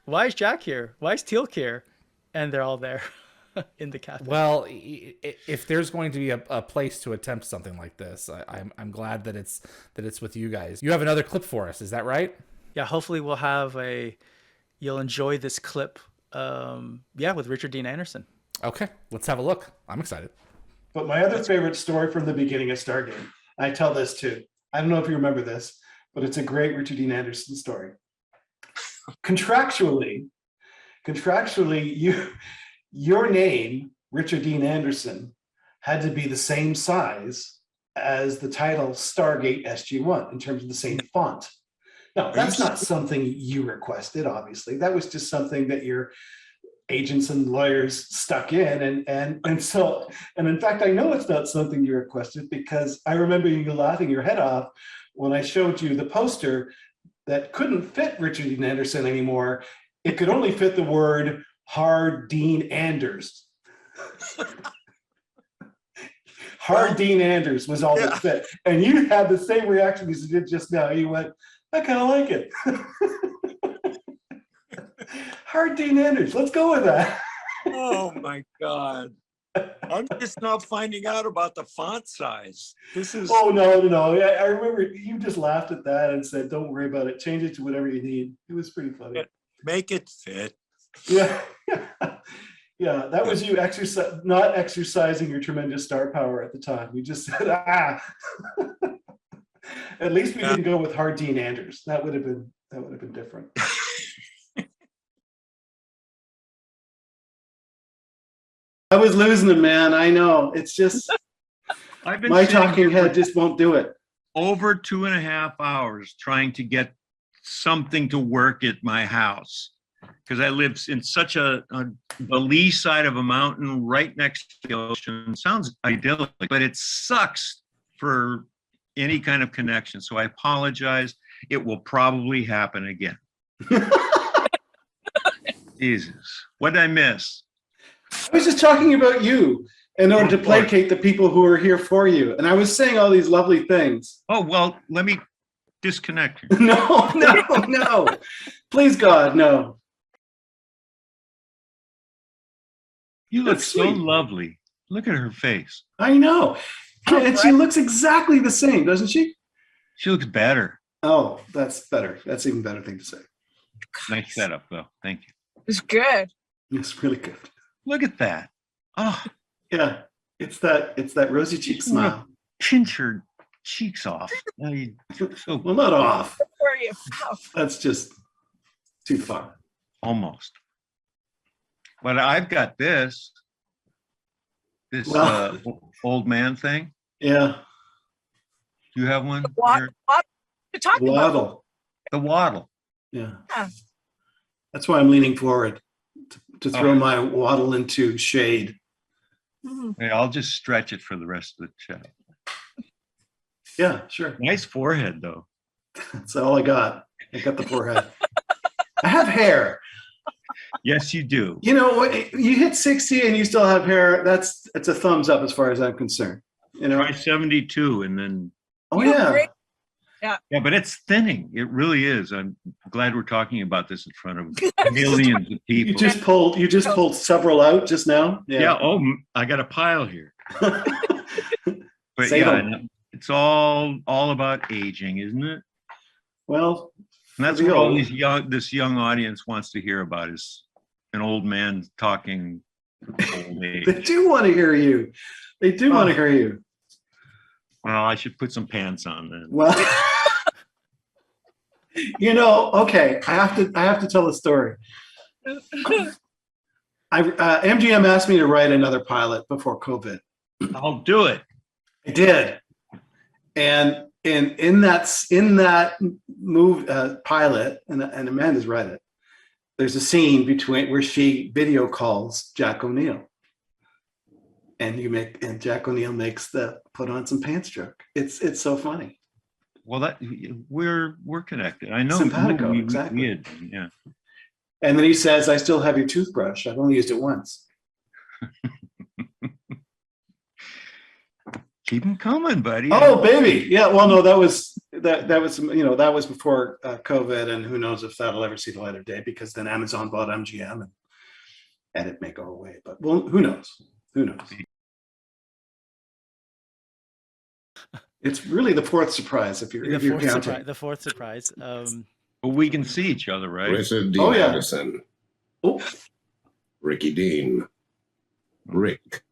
Why is Jack here? Why is Teal'c here? And they're all there in the cabin. Well, if there's going to be a place to attempt something like this, I'm glad that it's with you guys. You have another clip for us, is that right? Yeah, hopefully we'll have you'll enjoy this clip. With Richard Dean Anderson. Okay, let's have a look. I'm excited. But my other favorite story from the beginning of Stargate, I tell this too. I don't know if you remember this, but it's a great Richard Dean Anderson story. Contractually, your name, Richard Dean Anderson, had to be the same size as the title Stargate SG-1 in terms of the same font. No, that's not something you requested, obviously. That was just something that your agents and lawyers stuck in. And in fact, I know it's not something you requested because I remember you laughing your head off when I showed you the poster that couldn't fit Richard Dean Anderson anymore. It could only fit the word Hard Dean Anders. Hard Dean Anders was all that fit. And you had the same reaction as you did just now. You went, I kind of like it. Hard Dean Anders, let's go with that. Oh my God. I'm just now finding out about the font size. This is. Oh, no. I remember you just laughed at that and said, don't worry about it. Change it to whatever you need. It was pretty funny. Make it fit. Yeah. Yeah, that was you not exercising your tremendous star power at the time. You just said, At least we didn't go with Hard Dean Anders. That would have been different. I was losing it, man. I know. It's just my talking head just won't do it. Over 2.5 hours trying to get something to work at my house because I live in such the lee side of a mountain right next to the ocean. Sounds idyllic, but it sucks for any kind of connection. So I apologize. It will probably happen again. Jesus, what did I miss? I was just talking about you in order to placate the people who are here for you. And I was saying all these lovely things. Oh, well, let me disconnect you. No. Please, God, no. You look so lovely. Look at her face. I know. And she looks exactly the same, doesn't she? She looks better. Oh, that's better. That's an even better thing to say. Nice setup, though. Thank you. It's good. It's really good. Look at that. Oh, yeah. It's that rosy cheek smile. Pinch her cheeks off. Well, not off. For you. That's just too far. Almost. But I've got this old man thing. Yeah. Do you have one? What Eric? to talk about? Waddle. The waddle. Yeah. Yeah. That's why I'm leaning forward to throw Oh. my waddle into shade. Mhm. Hey, I'll just stretch it for the rest of the chat. Yeah, sure. Nice forehead, though. That's all I got. I got the forehead. I have hair. Yes, you do. You know, you hit 60 and you still have hair. It's a thumbs up as far as I'm concerned. You know. Try 72 and then. Oh You're yeah. great. Yeah. Yeah, but it's thinning. It really is. I'm glad we're talking about this in front of millions of people. You just pulled several out just now. Yeah. Oh, I got a pile here. But Save yeah, 'em. it's all about aging, isn't it? Well, And that's for the what all old. this young audience wants to hear about is an old man talking old age. They do want to hear you. They do want to hear you. Well, I should put some pants on then. Well, you know, okay. I have to tell a story. MGM asked me to write another pilot before COVID. I'll do it. I did, and in that pilot, and Amanda's read it. There's a scene where she video calls Jack O'Neill, and Jack O'Neill makes the put on some pants joke. It's so funny. Well, that we're connected. I know. Simpatico, we exactly. did, yeah. And then he says, "I still have your toothbrush. I've only used it once." Keep them coming, buddy. Oh, baby. Yeah. Well, no, that was before COVID, and who knows if that'll ever see the light of day, because then Amazon bought MGM and it may go away. But well, who knows? Who knows? It's really the fourth surprise if you're counting. The fourth surprise. But we can see each other, right? Richard D. Oh, yeah. Anderson. Oh. Ricky Dean. Rick.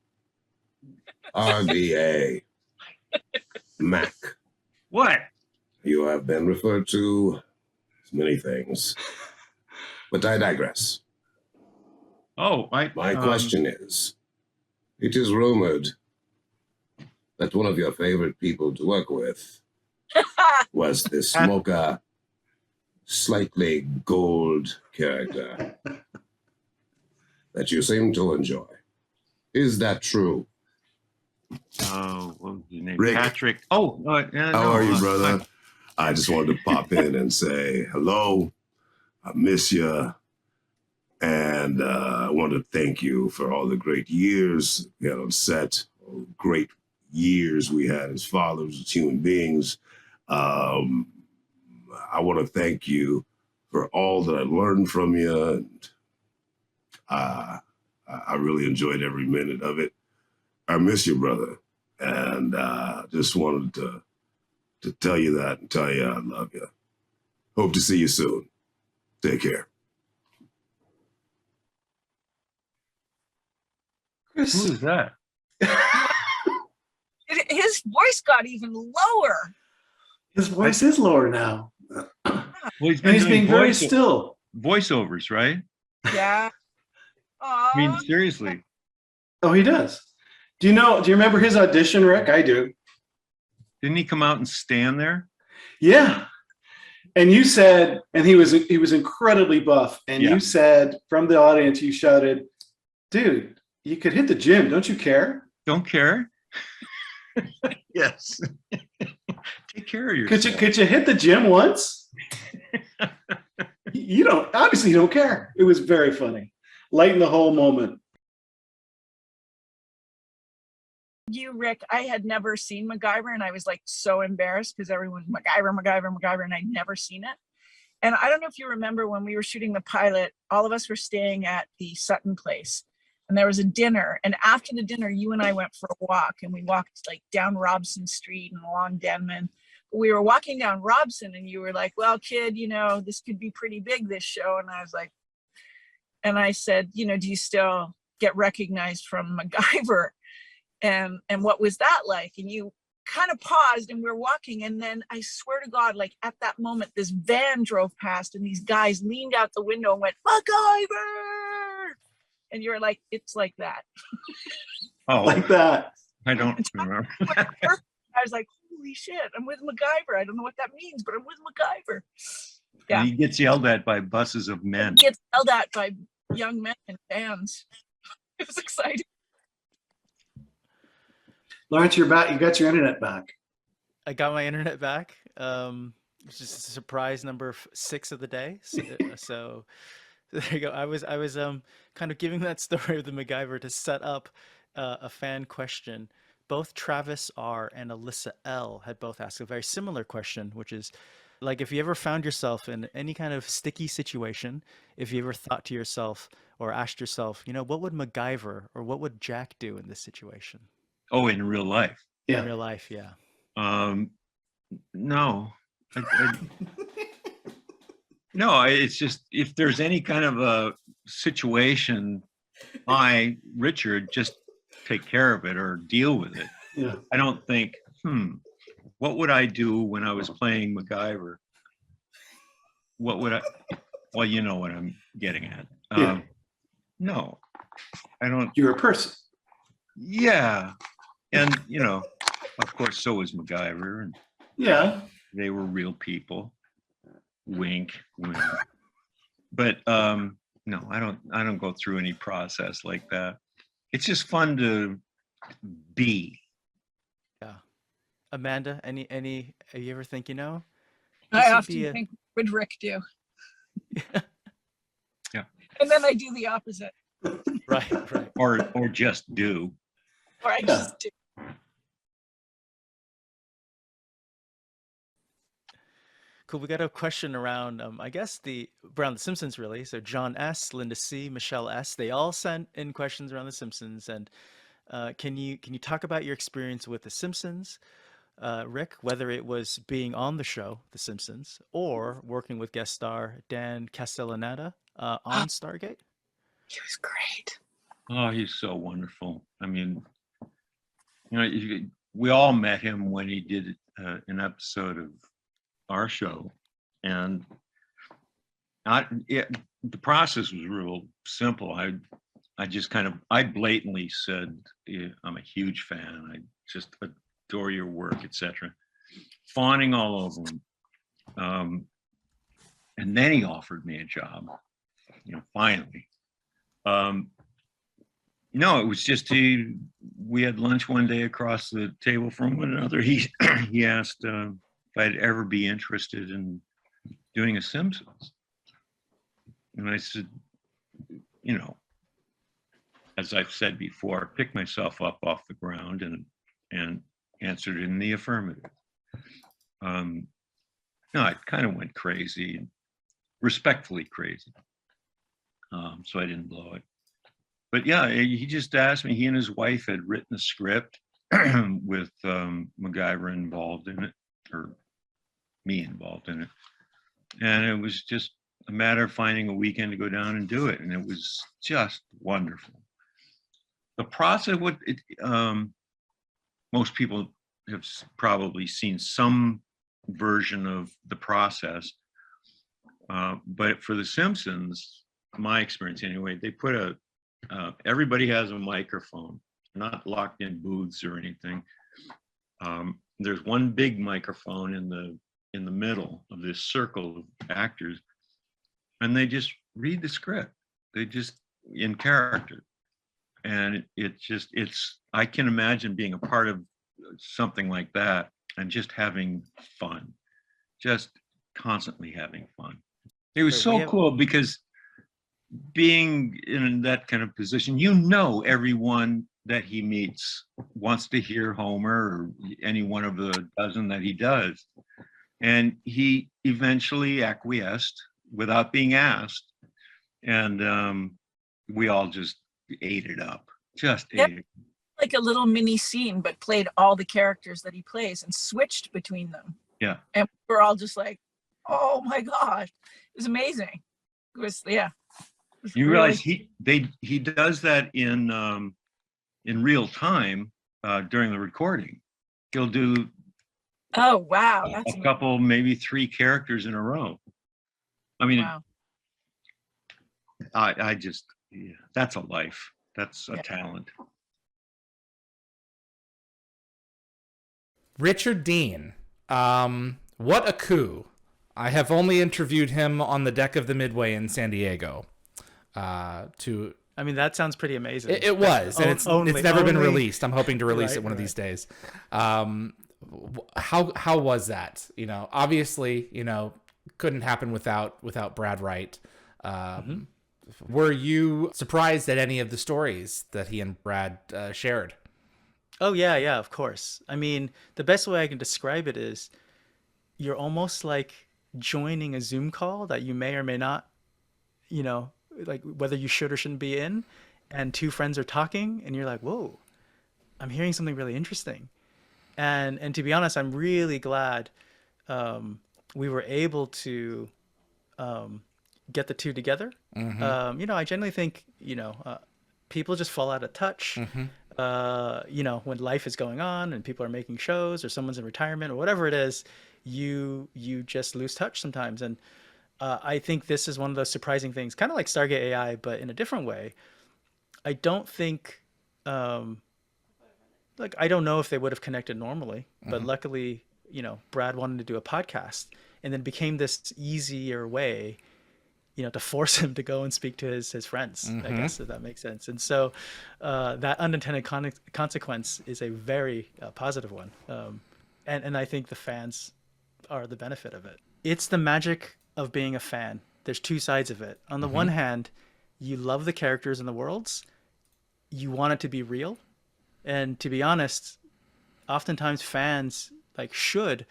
RDA. Mac. What? You have been referred to as many things. But I digress. Oh, My question is, it is rumored that one of your favorite people to work with was this mocha, slightly gold character that you seem to enjoy. Is that true? Oh, what was his name? Rick. Patrick. Oh, yeah, How no, are you, brother? I just wanted to pop in and say hello. I miss you. And I want to thank you for all the great years we had on set, all the great years we had as fathers, as human beings. I want to thank you for all that I learned from you. And I really enjoyed every minute of it. I miss you, brother. And just wanted to tell you that and tell you I love you. Hope to see you soon. Take care. Who is that? His voice got even lower. His voice is lower now. Well, he's And he's doing being very still. Voiceovers, right? Yeah. I mean, seriously. Oh, he does. Do you remember his audition, Rick? I do. Didn't he come out and stand there? Yeah. And you said, and he was incredibly buff. And Yeah. you said from the audience, you shouted, "Dude, you could hit the gym. Don't you care?" Don't care. Yes. Take care of yourself. Could you hit the gym once? You don't care. It was very funny. Lighten the whole moment. You, Rick, I had never seen MacGyver, and I was like so embarrassed because everyone's MacGyver, and I'd never seen it. And I don't know if you remember when we were shooting the pilot, all of us were staying at the Sutton place, and there was a dinner. And after the dinner, you and I went for a walk, and we walked like down Robson Street and along Denman. We were walking down Robson, and you were like, "Well, kid, this could be pretty big, this show." And I was like, and I said, "Do you still get recognized from MacGyver? And what was that like?" And you kind of paused, and we were walking, and then I swear to God, like at that moment, this van drove past, and these guys leaned out the window and went, "MacGyver!" And you were like, "It's like that." Oh, Like that. I don't remember. I was like, holy shit, I'm with MacGyver. I don't know what that means, but I'm with MacGyver. Yeah. And he gets yelled at by buses of men. He gets yelled at by young men in vans. It was exciting. Lawrence, you're back. You got your internet back. I got my internet back. It's just a surprise number 6 of the day. So there you go. I was kind of giving that story of the MacGyver to set up a fan question. Both Travis R and Alyssa L had both asked a very similar question, which is like, if you ever found yourself in any kind of sticky situation, if you ever thought to yourself or asked yourself, what would MacGyver or what would Jack do in this situation? Oh, in real life? Yeah. In real life, yeah. No. No, it's just, if there's any kind of a situation, Richard, just take care of it or deal with it. Yeah. I don't think, what would I do when I was playing MacGyver? What would I, well, you know what I'm getting at. No, I don't. You're a person. Yeah. And, of course, so was MacGyver. And yeah. They were real people. Wink, wink. But no, I don't go through any process like that. It's just fun to be. Yeah. Amanda, any you ever think, I often think, what would Rick do? Yeah. And then I do the opposite. Right. Or just do. Or I just do. Cool. We got a question around, I guess around The Simpsons, really. So John S, Linda C, Michelle S, they all sent in questions around The Simpsons. And can you talk about your experience with The Simpsons, Rick, whether it was being on the show, The Simpsons, or working with guest star Dan Castellaneta on Stargate? He was great. Oh, he's so wonderful. I mean, we all met him when he did an episode of our show, and the process was real simple. I just I blatantly said, I'm a huge fan. I just adore your work, etc. Fawning all over him. And then he offered me a job, finally. No, it was just we had lunch one day across the table from one another. He asked if I'd ever be interested in doing a Simpsons. And I said, as I've said before, I picked myself up off the ground and answered in the affirmative. No, I kind of went crazy, respectfully crazy. So I didn't blow it. But yeah, he just asked me. He and his wife had written a script with MacGyver involved in it, or me involved in it. And it was just a matter of finding a weekend to go down and do it. And it was just wonderful. The process, most people have probably seen some version of the process. But for The Simpsons, my experience anyway, they put everybody has a microphone, not locked in booths or anything. There's one big microphone in the middle of this circle of actors, and they just read the script. They just in character, and I can imagine being a part of something like that and just having fun, just constantly having fun. It was so cool because being in that kind of position, everyone that he meets wants to hear Homer or any one of the dozen that he does. And he eventually acquiesced without being asked. And we all just ate it up, ate it. Like a little mini scene, but played all the characters that he plays and switched between them. Yeah. And we're all just like, oh my gosh, it was amazing. It was, yeah. You realize he does that in real time during the recording. He'll do oh wow, that's a couple, maybe 3 characters in a row. I mean, wow. I just that's a life. That's a talent. Richard Dean. What a coup. I have only interviewed him on the deck of the Midway in San Diego. I mean, that sounds pretty amazing. It was, and it's never been released. I'm hoping to release it one of these days. How was that? You know, obviously, you know, couldn't happen without Brad Wright. Were you surprised at any of the stories that he and Brad shared? Oh yeah, of course. I mean, the best way I can describe it is you're almost like joining a Zoom call that you may or may not, you know, like whether you should or shouldn't be in, and two friends are talking and you're like, whoa, I'm hearing something really interesting. And to be honest, I'm really glad we were able to get the two together. You know, I generally think, you know, people just fall out of touch. You know, when life is going on and people are making shows or someone's in retirement or whatever it is, you just lose touch sometimes. And I think this is one of those surprising things, kind of like Stargate AI, but in a different way. I don't think, like, I don't know if they would have connected normally, but luckily, you know, Brad wanted to do a podcast and then became this easier way, you know, to force him to go and speak to his friends, I guess, if that makes sense. And so that unintended consequence is a very positive one. And I think the fans are the benefit of it. It's the magic of being a fan. There's two sides of it. On the one hand, you love the characters and the worlds. You want it to be real. And to be honest, oftentimes fans should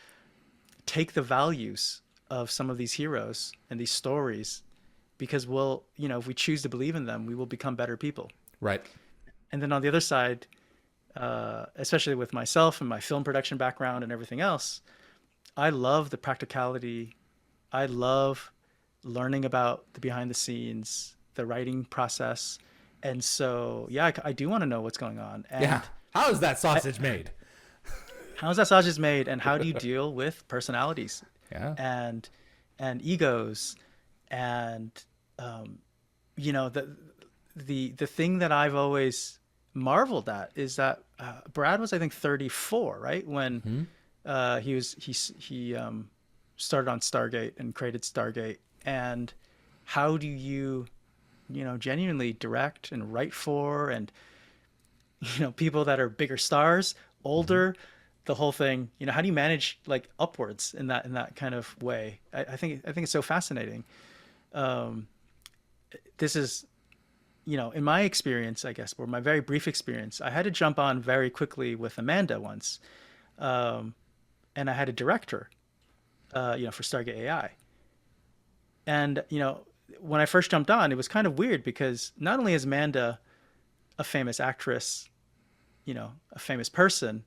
take the values of some of these heroes and these stories, because we'll, you know, if we choose to believe in them, we will become better people. Right. And then on the other side, especially with myself and my film production background and everything else, I love the practicality. I love learning about the behind the scenes, the writing process. And so, yeah, I do want to know what's going on. And yeah. How is that sausage made? How is that sausage made? And how do you deal with personalities? Yeah. And egos, and you know, the thing that I've always marveled at is that Brad was, I think, 34, right, when he started on Stargate and created Stargate. And how do you know, genuinely direct and write for, and, you know, people that are bigger stars, older, the whole thing, you know, how do you manage like upwards in that kind of way? I think it's so fascinating. This is, you know, in my experience, I guess, or my very brief experience, I had to jump on very quickly with Amanda once. And I had to direct her, you know, for Stargate AI. And, you know, when I first jumped on, it was kind of weird because not only is Amanda a famous actress, you know, a famous person,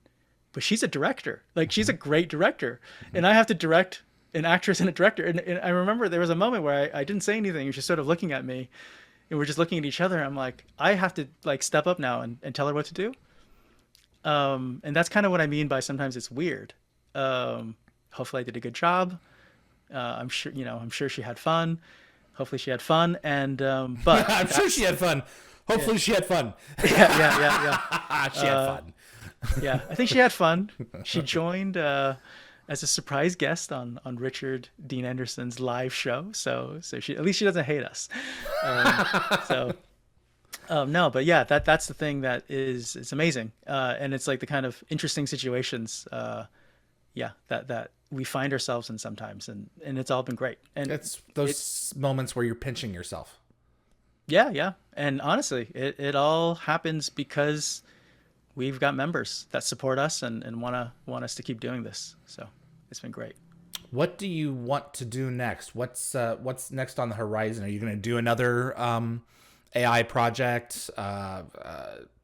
but she's a director. Like, she's a great director. And I have to direct an actress and a director. And I remember there was a moment where I didn't say anything. She was just sort of looking at me, and we're just looking at each other. I'm like, I have to like step up now and tell her what to do. And that's kind of what I mean by sometimes it's weird. Hopefully I did a good job. I'm sure she had fun. Hopefully she had fun. And, but I'm sure she had fun. Hopefully she had fun. Yeah. She had fun. Yeah, I think she had fun. She joined as a surprise guest on Richard Dean Anderson's live show. So she, at least she doesn't hate us. No, but yeah, that's the thing that it's amazing. And it's like the kind of interesting situations, that we find ourselves in sometimes, and it's all been great. And it's those moments where you're pinching yourself. Yeah. And honestly, it all happens because we've got members that support us and want us to keep doing this. So it's been great. What do you want to do next? What's next on the horizon? Are you going to do another AI project? So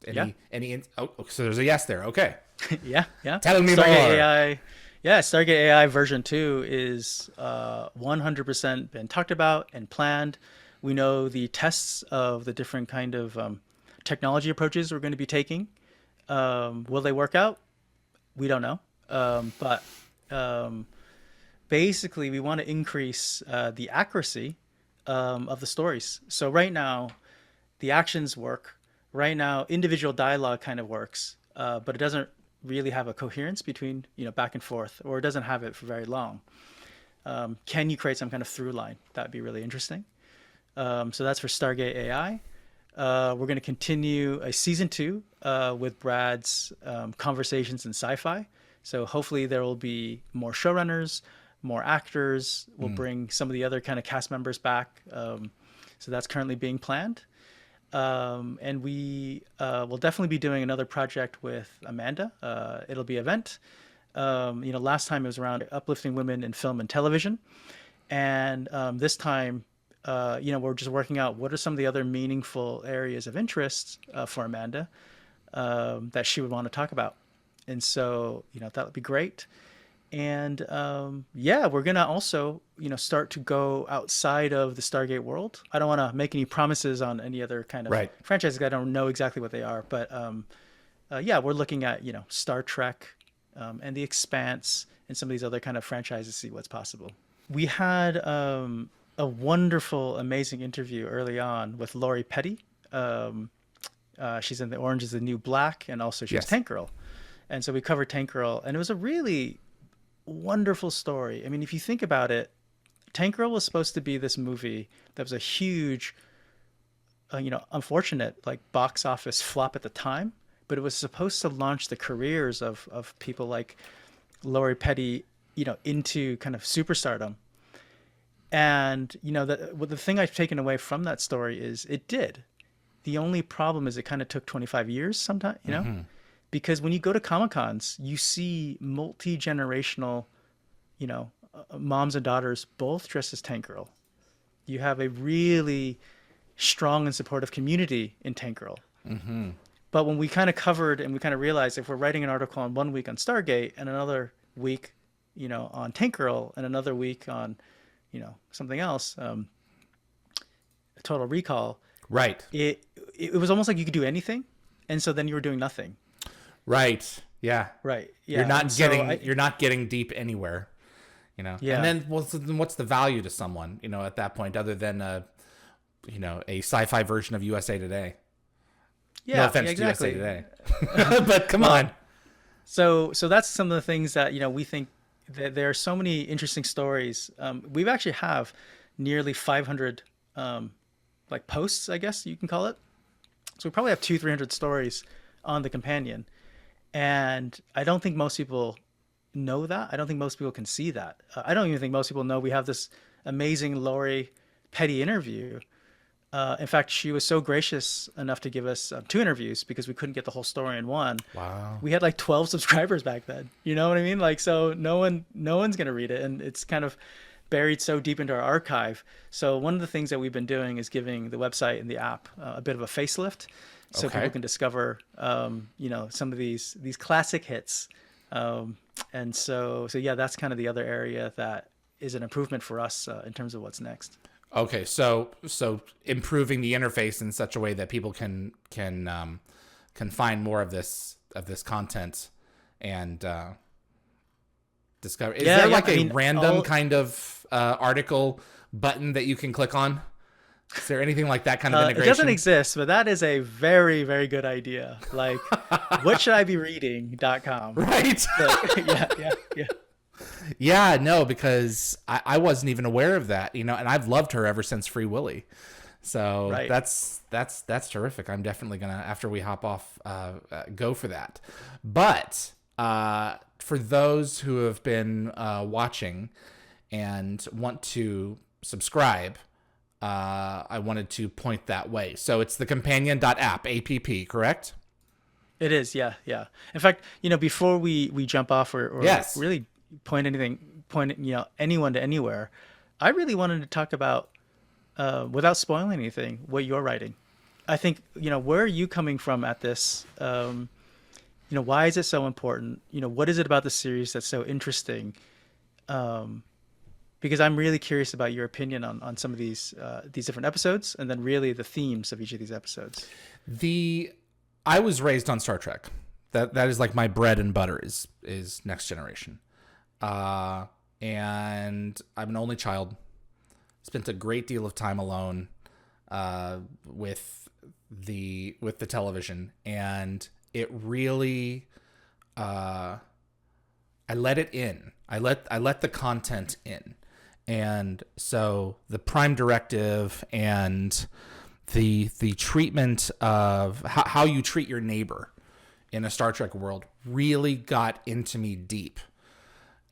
there's a yes there. Okay. Yeah. Tell me Stargate more. AI. Yeah, Stargate AI version 2 is 100% been talked about and planned. We know the tests of the different kind of technology approaches we're going to be taking. Will they work out? We don't know. But basically, we want to increase the accuracy of the stories. So right now, the actions work. Right now, individual dialogue kind of works, but it doesn't really have a coherence between, back and forth, or it doesn't have it for very long. Can you create some kind of through line? That'd be really interesting. So that's for Stargate AI. We're going to continue a season 2 with Brad's conversations in sci-fi. So hopefully there will be more showrunners, more actors. We'll bring some of the other kind of cast members back. So that's currently being planned. And we will definitely be doing another project with Amanda. It'll be an event. Last time it was around uplifting women in film and television. And this time, we're just working out what are some of the other meaningful areas of interest for Amanda that she would want to talk about. And so, that would be great. And we're going to also, start to go outside of the Stargate world. I don't want to make any promises on any other kind of franchises. I don't know exactly what they are. But we're looking at, Star Trek and The Expanse and some of these other kind of franchises to see what's possible. We had a wonderful, amazing interview early on with Lori Petty. She's in The Orange is the New Black, and also she was Tank Girl. And so we covered Tank Girl, and it was a really wonderful story. I mean, if you think about it, Tank Girl was supposed to be this movie that was a huge, unfortunate box office flop at the time, but it was supposed to launch the careers of people like Lori Petty, into kind of superstardom. And the thing I've taken away from that story is it did. The only problem is it kind of took 25 years sometimes, because when you go to Comic-Cons, you see multi-generational, moms and daughters both dressed as Tank Girl. You have a really strong and supportive community in Tank Girl. Mm-hmm. But when we kind of covered and we kind of realized if we're writing an article on 1 week on Stargate and another week, on Tank Girl and another week on, something else, Total Recall. Right. It was almost like you could do anything. And so then you were doing nothing. Right. Yeah. Right. Yeah. You're not getting deep anywhere, Yeah. And then what's the value to someone, at that point, other than a sci-fi version of USA Today? Yeah. No offense exactly. to USA Today, but come on. So that's some of the things that, we think that there are so many interesting stories. We've actually have nearly 500, posts, I guess you can call it. So we probably have 200-300 stories on the companion. And I don't think most people know that. I don't think most people can see that. I don't even think most people know we have this amazing Lori Petty interview. In fact, she was so gracious enough to give us 2 interviews because we couldn't get the whole story in one. Wow. We had 12 subscribers back then. You know what I mean? So no one's going to read it. And it's kind of buried so deep into our archive. So one of the things that we've been doing is giving the website and the app a bit of a facelift. So people can discover, some of these classic hits. And so that's kind of the other area that is an improvement for us in terms of what's next. Okay, so improving the interface in such a way that people can find more of this content and discover. Is there a random kind of article button that you can click on? Is there anything like that kind of integration? It doesn't exist, but that is a very, very good idea. What should I be reading.com. Right. Yeah. Yeah, no, because I wasn't even aware of that, and I've loved her ever since Free Willy. So that's terrific. I'm definitely going to, after we hop off, go for that. But for those who have been watching and want to subscribe, I wanted to point that way. So it's the companion.app, app, correct? It is, yeah. In fact, before we jump off or really point anyone to anywhere, I really wanted to talk about, without spoiling anything, what you're writing. I think, where are you coming from at this? Why is it so important? What is it about the series that's so interesting? Because I'm really curious about your opinion on some of these different episodes, and then really the themes of each of these episodes. I was raised on Star Trek. That is my bread and butter is Next Generation. And I'm an only child. Spent a great deal of time alone with the television, and it really I let it in. I let the content in. And so the Prime Directive and the treatment of how you treat your neighbor in a Star Trek world really got into me deep.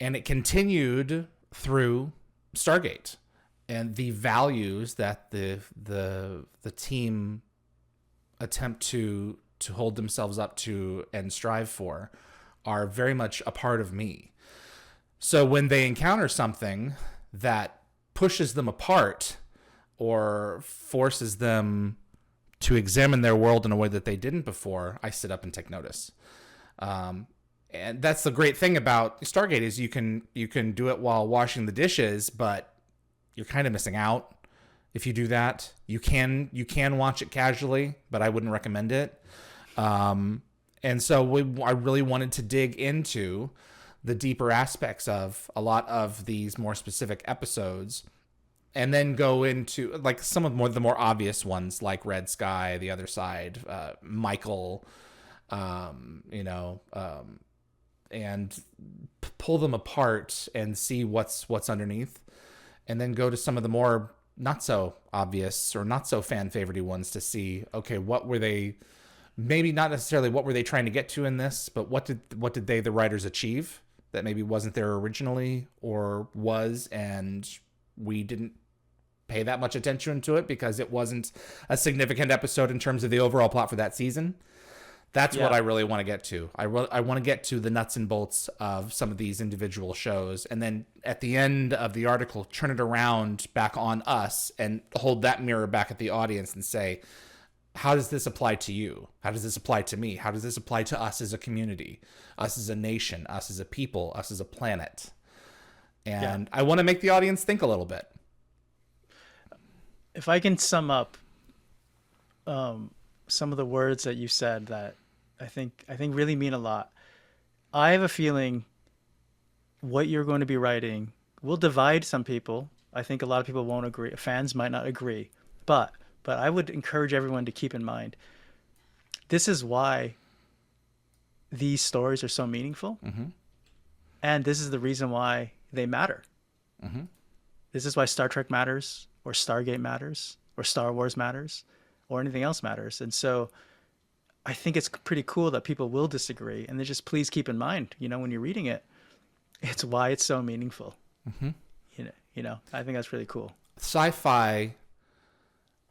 And it continued through Stargate, and the values that the team attempt to hold themselves up to and strive for are very much a part of me. So when they encounter something that pushes them apart or forces them to examine their world in a way that they didn't before, I sit up and take notice. And that's the great thing about Stargate is you can do it while washing the dishes, but you're kind of missing out if you do that. You can watch it casually, but I wouldn't recommend it. And so I really wanted to dig into the deeper aspects of a lot of these more specific episodes, and then go into like some of the more obvious ones like Red Sky, The Other Side, Michael, and pull them apart and see what's underneath, and then go to some of the more not so obvious or not so fan favorite ones to see, okay, what were they, maybe not necessarily what were they trying to get to in this, but what did the writers achieve that maybe wasn't there originally or was, and we didn't pay that much attention to it because it wasn't a significant episode in terms of the overall plot for that season. That's what I really want to get to. I want to get to the nuts and bolts of some of these individual shows, and then at the end of the article, turn it around back on us and hold that mirror back at the audience and say, how does this apply to you? How does this apply to me? How does this apply to us as a community, us as a nation, us as a people, us as a planet? And I want to make the audience think a little bit. If I can sum up some of the words that you said that I think really mean a lot. I have a feeling what you're going to be writing will divide some people. I think a lot of people won't agree. Fans might not agree, but I would encourage everyone to keep in mind, this is why these stories are so meaningful. Mm-hmm. And this is the reason why they matter. Mm-hmm. This is why Star Trek matters, or Stargate matters, or Star Wars matters, or anything else matters. And so I think it's pretty cool that people will disagree, and then just please keep in mind, when you're reading it, it's why it's so meaningful. Mm-hmm. I think that's really cool. Sci-fi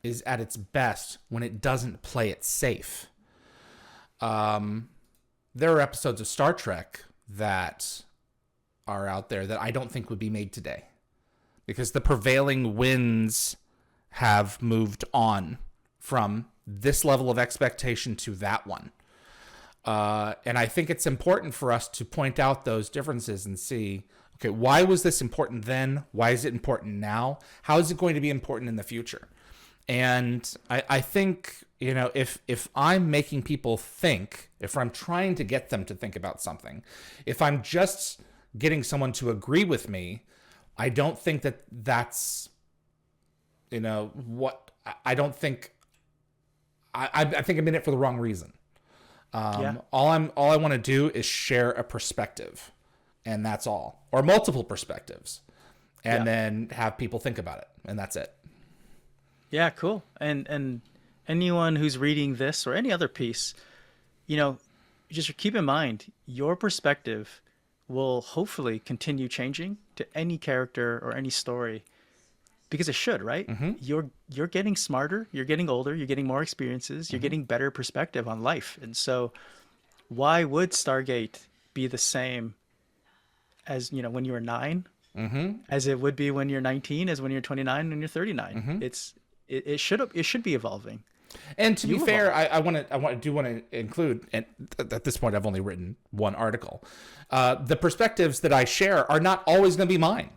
is at its best when it doesn't play it safe. There are episodes of Star Trek that are out there that I don't think would be made today because the prevailing winds have moved on from this level of expectation to that one. And I think it's important for us to point out those differences and see, okay, why was this important then? Why is it important now? How is it going to be important in the future? And I think, if I'm making people think, if I'm trying to get them to think about something, if I'm just getting someone to agree with me, I don't think that's, what I don't think. I think I'm in it for the wrong reason. All I want to do is share a perspective, and that's all, or multiple perspectives, and then have people think about it, and that's it. Yeah, cool. And anyone who's reading this or any other piece, just keep in mind your perspective will hopefully continue changing to any character or any story, because it should, right? Mm-hmm. You're getting smarter, you're getting older, you're getting more experiences, you're getting better perspective on life. And so why would Stargate be the same as, when you were 9, as it would be when you're 19, as when you're 29, when you're 39? It should be evolving. And to be fair, I want to include, and at this point I've only written one article. The perspectives that I share are not always going to be mine.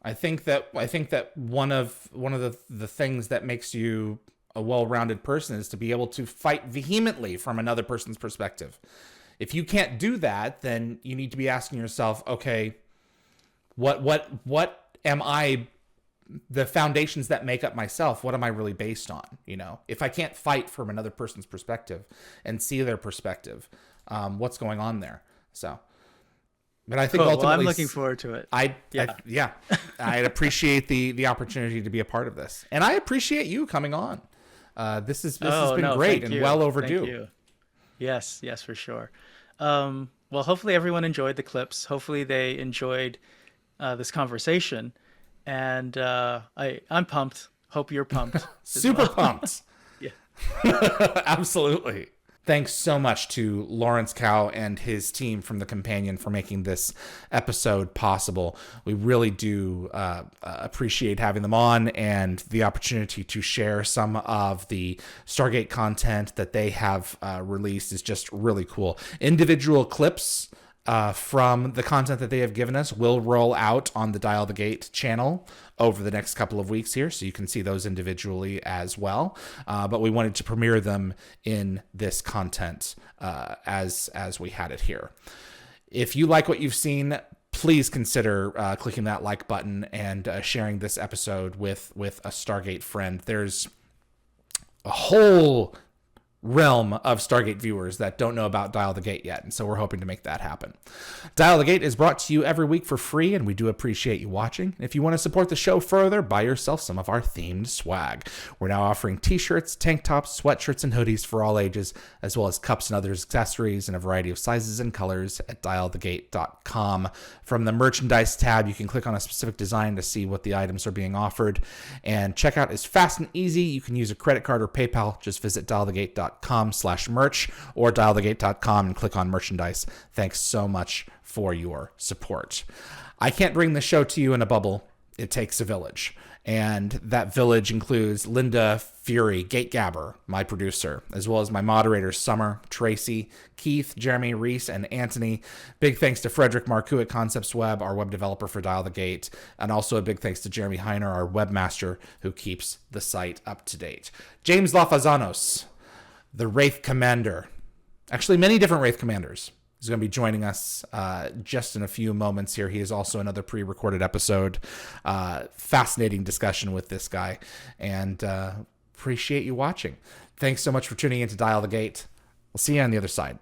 I think that one of the things that makes you a well-rounded person is to be able to fight vehemently from another person's perspective. If you can't do that, then you need to be asking yourself, okay, what am I? The foundations that make up myself, what am I really based on? If I can't fight from another person's perspective and see their perspective, what's going on there. So, but I think Cool. ultimately, Well, I'm looking forward to it. I appreciate the opportunity to be a part of this, and I appreciate you coming on. This has been great and well overdue. Thank you. Yes, for sure. Well, hopefully everyone enjoyed the clips. Hopefully they enjoyed this conversation, and I'm pumped. Hope you're pumped. Super pumped. Yeah. Absolutely. Thanks so much to Lawrence Cow and his team from The Companion for making this episode possible. We really do appreciate having them on and the opportunity to share some of the Stargate content that they have released is just really cool. Individual clips from the content that they have given us will roll out on the Dial the Gate channel over the next couple of weeks here, so you can see those individually as well. But we wanted to premiere them in this content as we had it here. If you like what you've seen, please consider clicking that like button and sharing this episode with a Stargate friend. There's a whole realm of Stargate viewers that don't know about Dial the Gate yet, and so we're hoping to make that happen. Dial the Gate is brought to you every week for free, and we do appreciate you watching. If you want to support the show further, buy yourself some of our themed swag. We're now offering t-shirts, tank tops, sweatshirts, and hoodies for all ages, as well as cups and other accessories in a variety of sizes and colors at dialthegate.com. From the merchandise tab, you can click on a specific design to see what the items are being offered, and checkout is fast and easy. You can use a credit card or PayPal. Just visit dialthegate.com/merch or dialthegate.com and click on merchandise. Thanks so much for your support. I can't bring the show to you in a bubble. It takes a village. And that village includes Linda Fury, Gate Gabber, my producer, as well as my moderators, Summer, Tracy, Keith, Jeremy, Reese, and Anthony. Big thanks to Frederick Marcoux at Concepts Web, our web developer for Dial the Gate. And also a big thanks to Jeremy Heiner, our webmaster, who keeps the site up to date. James Lafazanos, the Wraith Commander. Actually, many different Wraith Commanders. He's going to be joining us just in a few moments here. He is also another pre-recorded episode. Fascinating discussion with this guy. And appreciate you watching. Thanks so much for tuning in to Dial the Gate. We'll see you on the other side.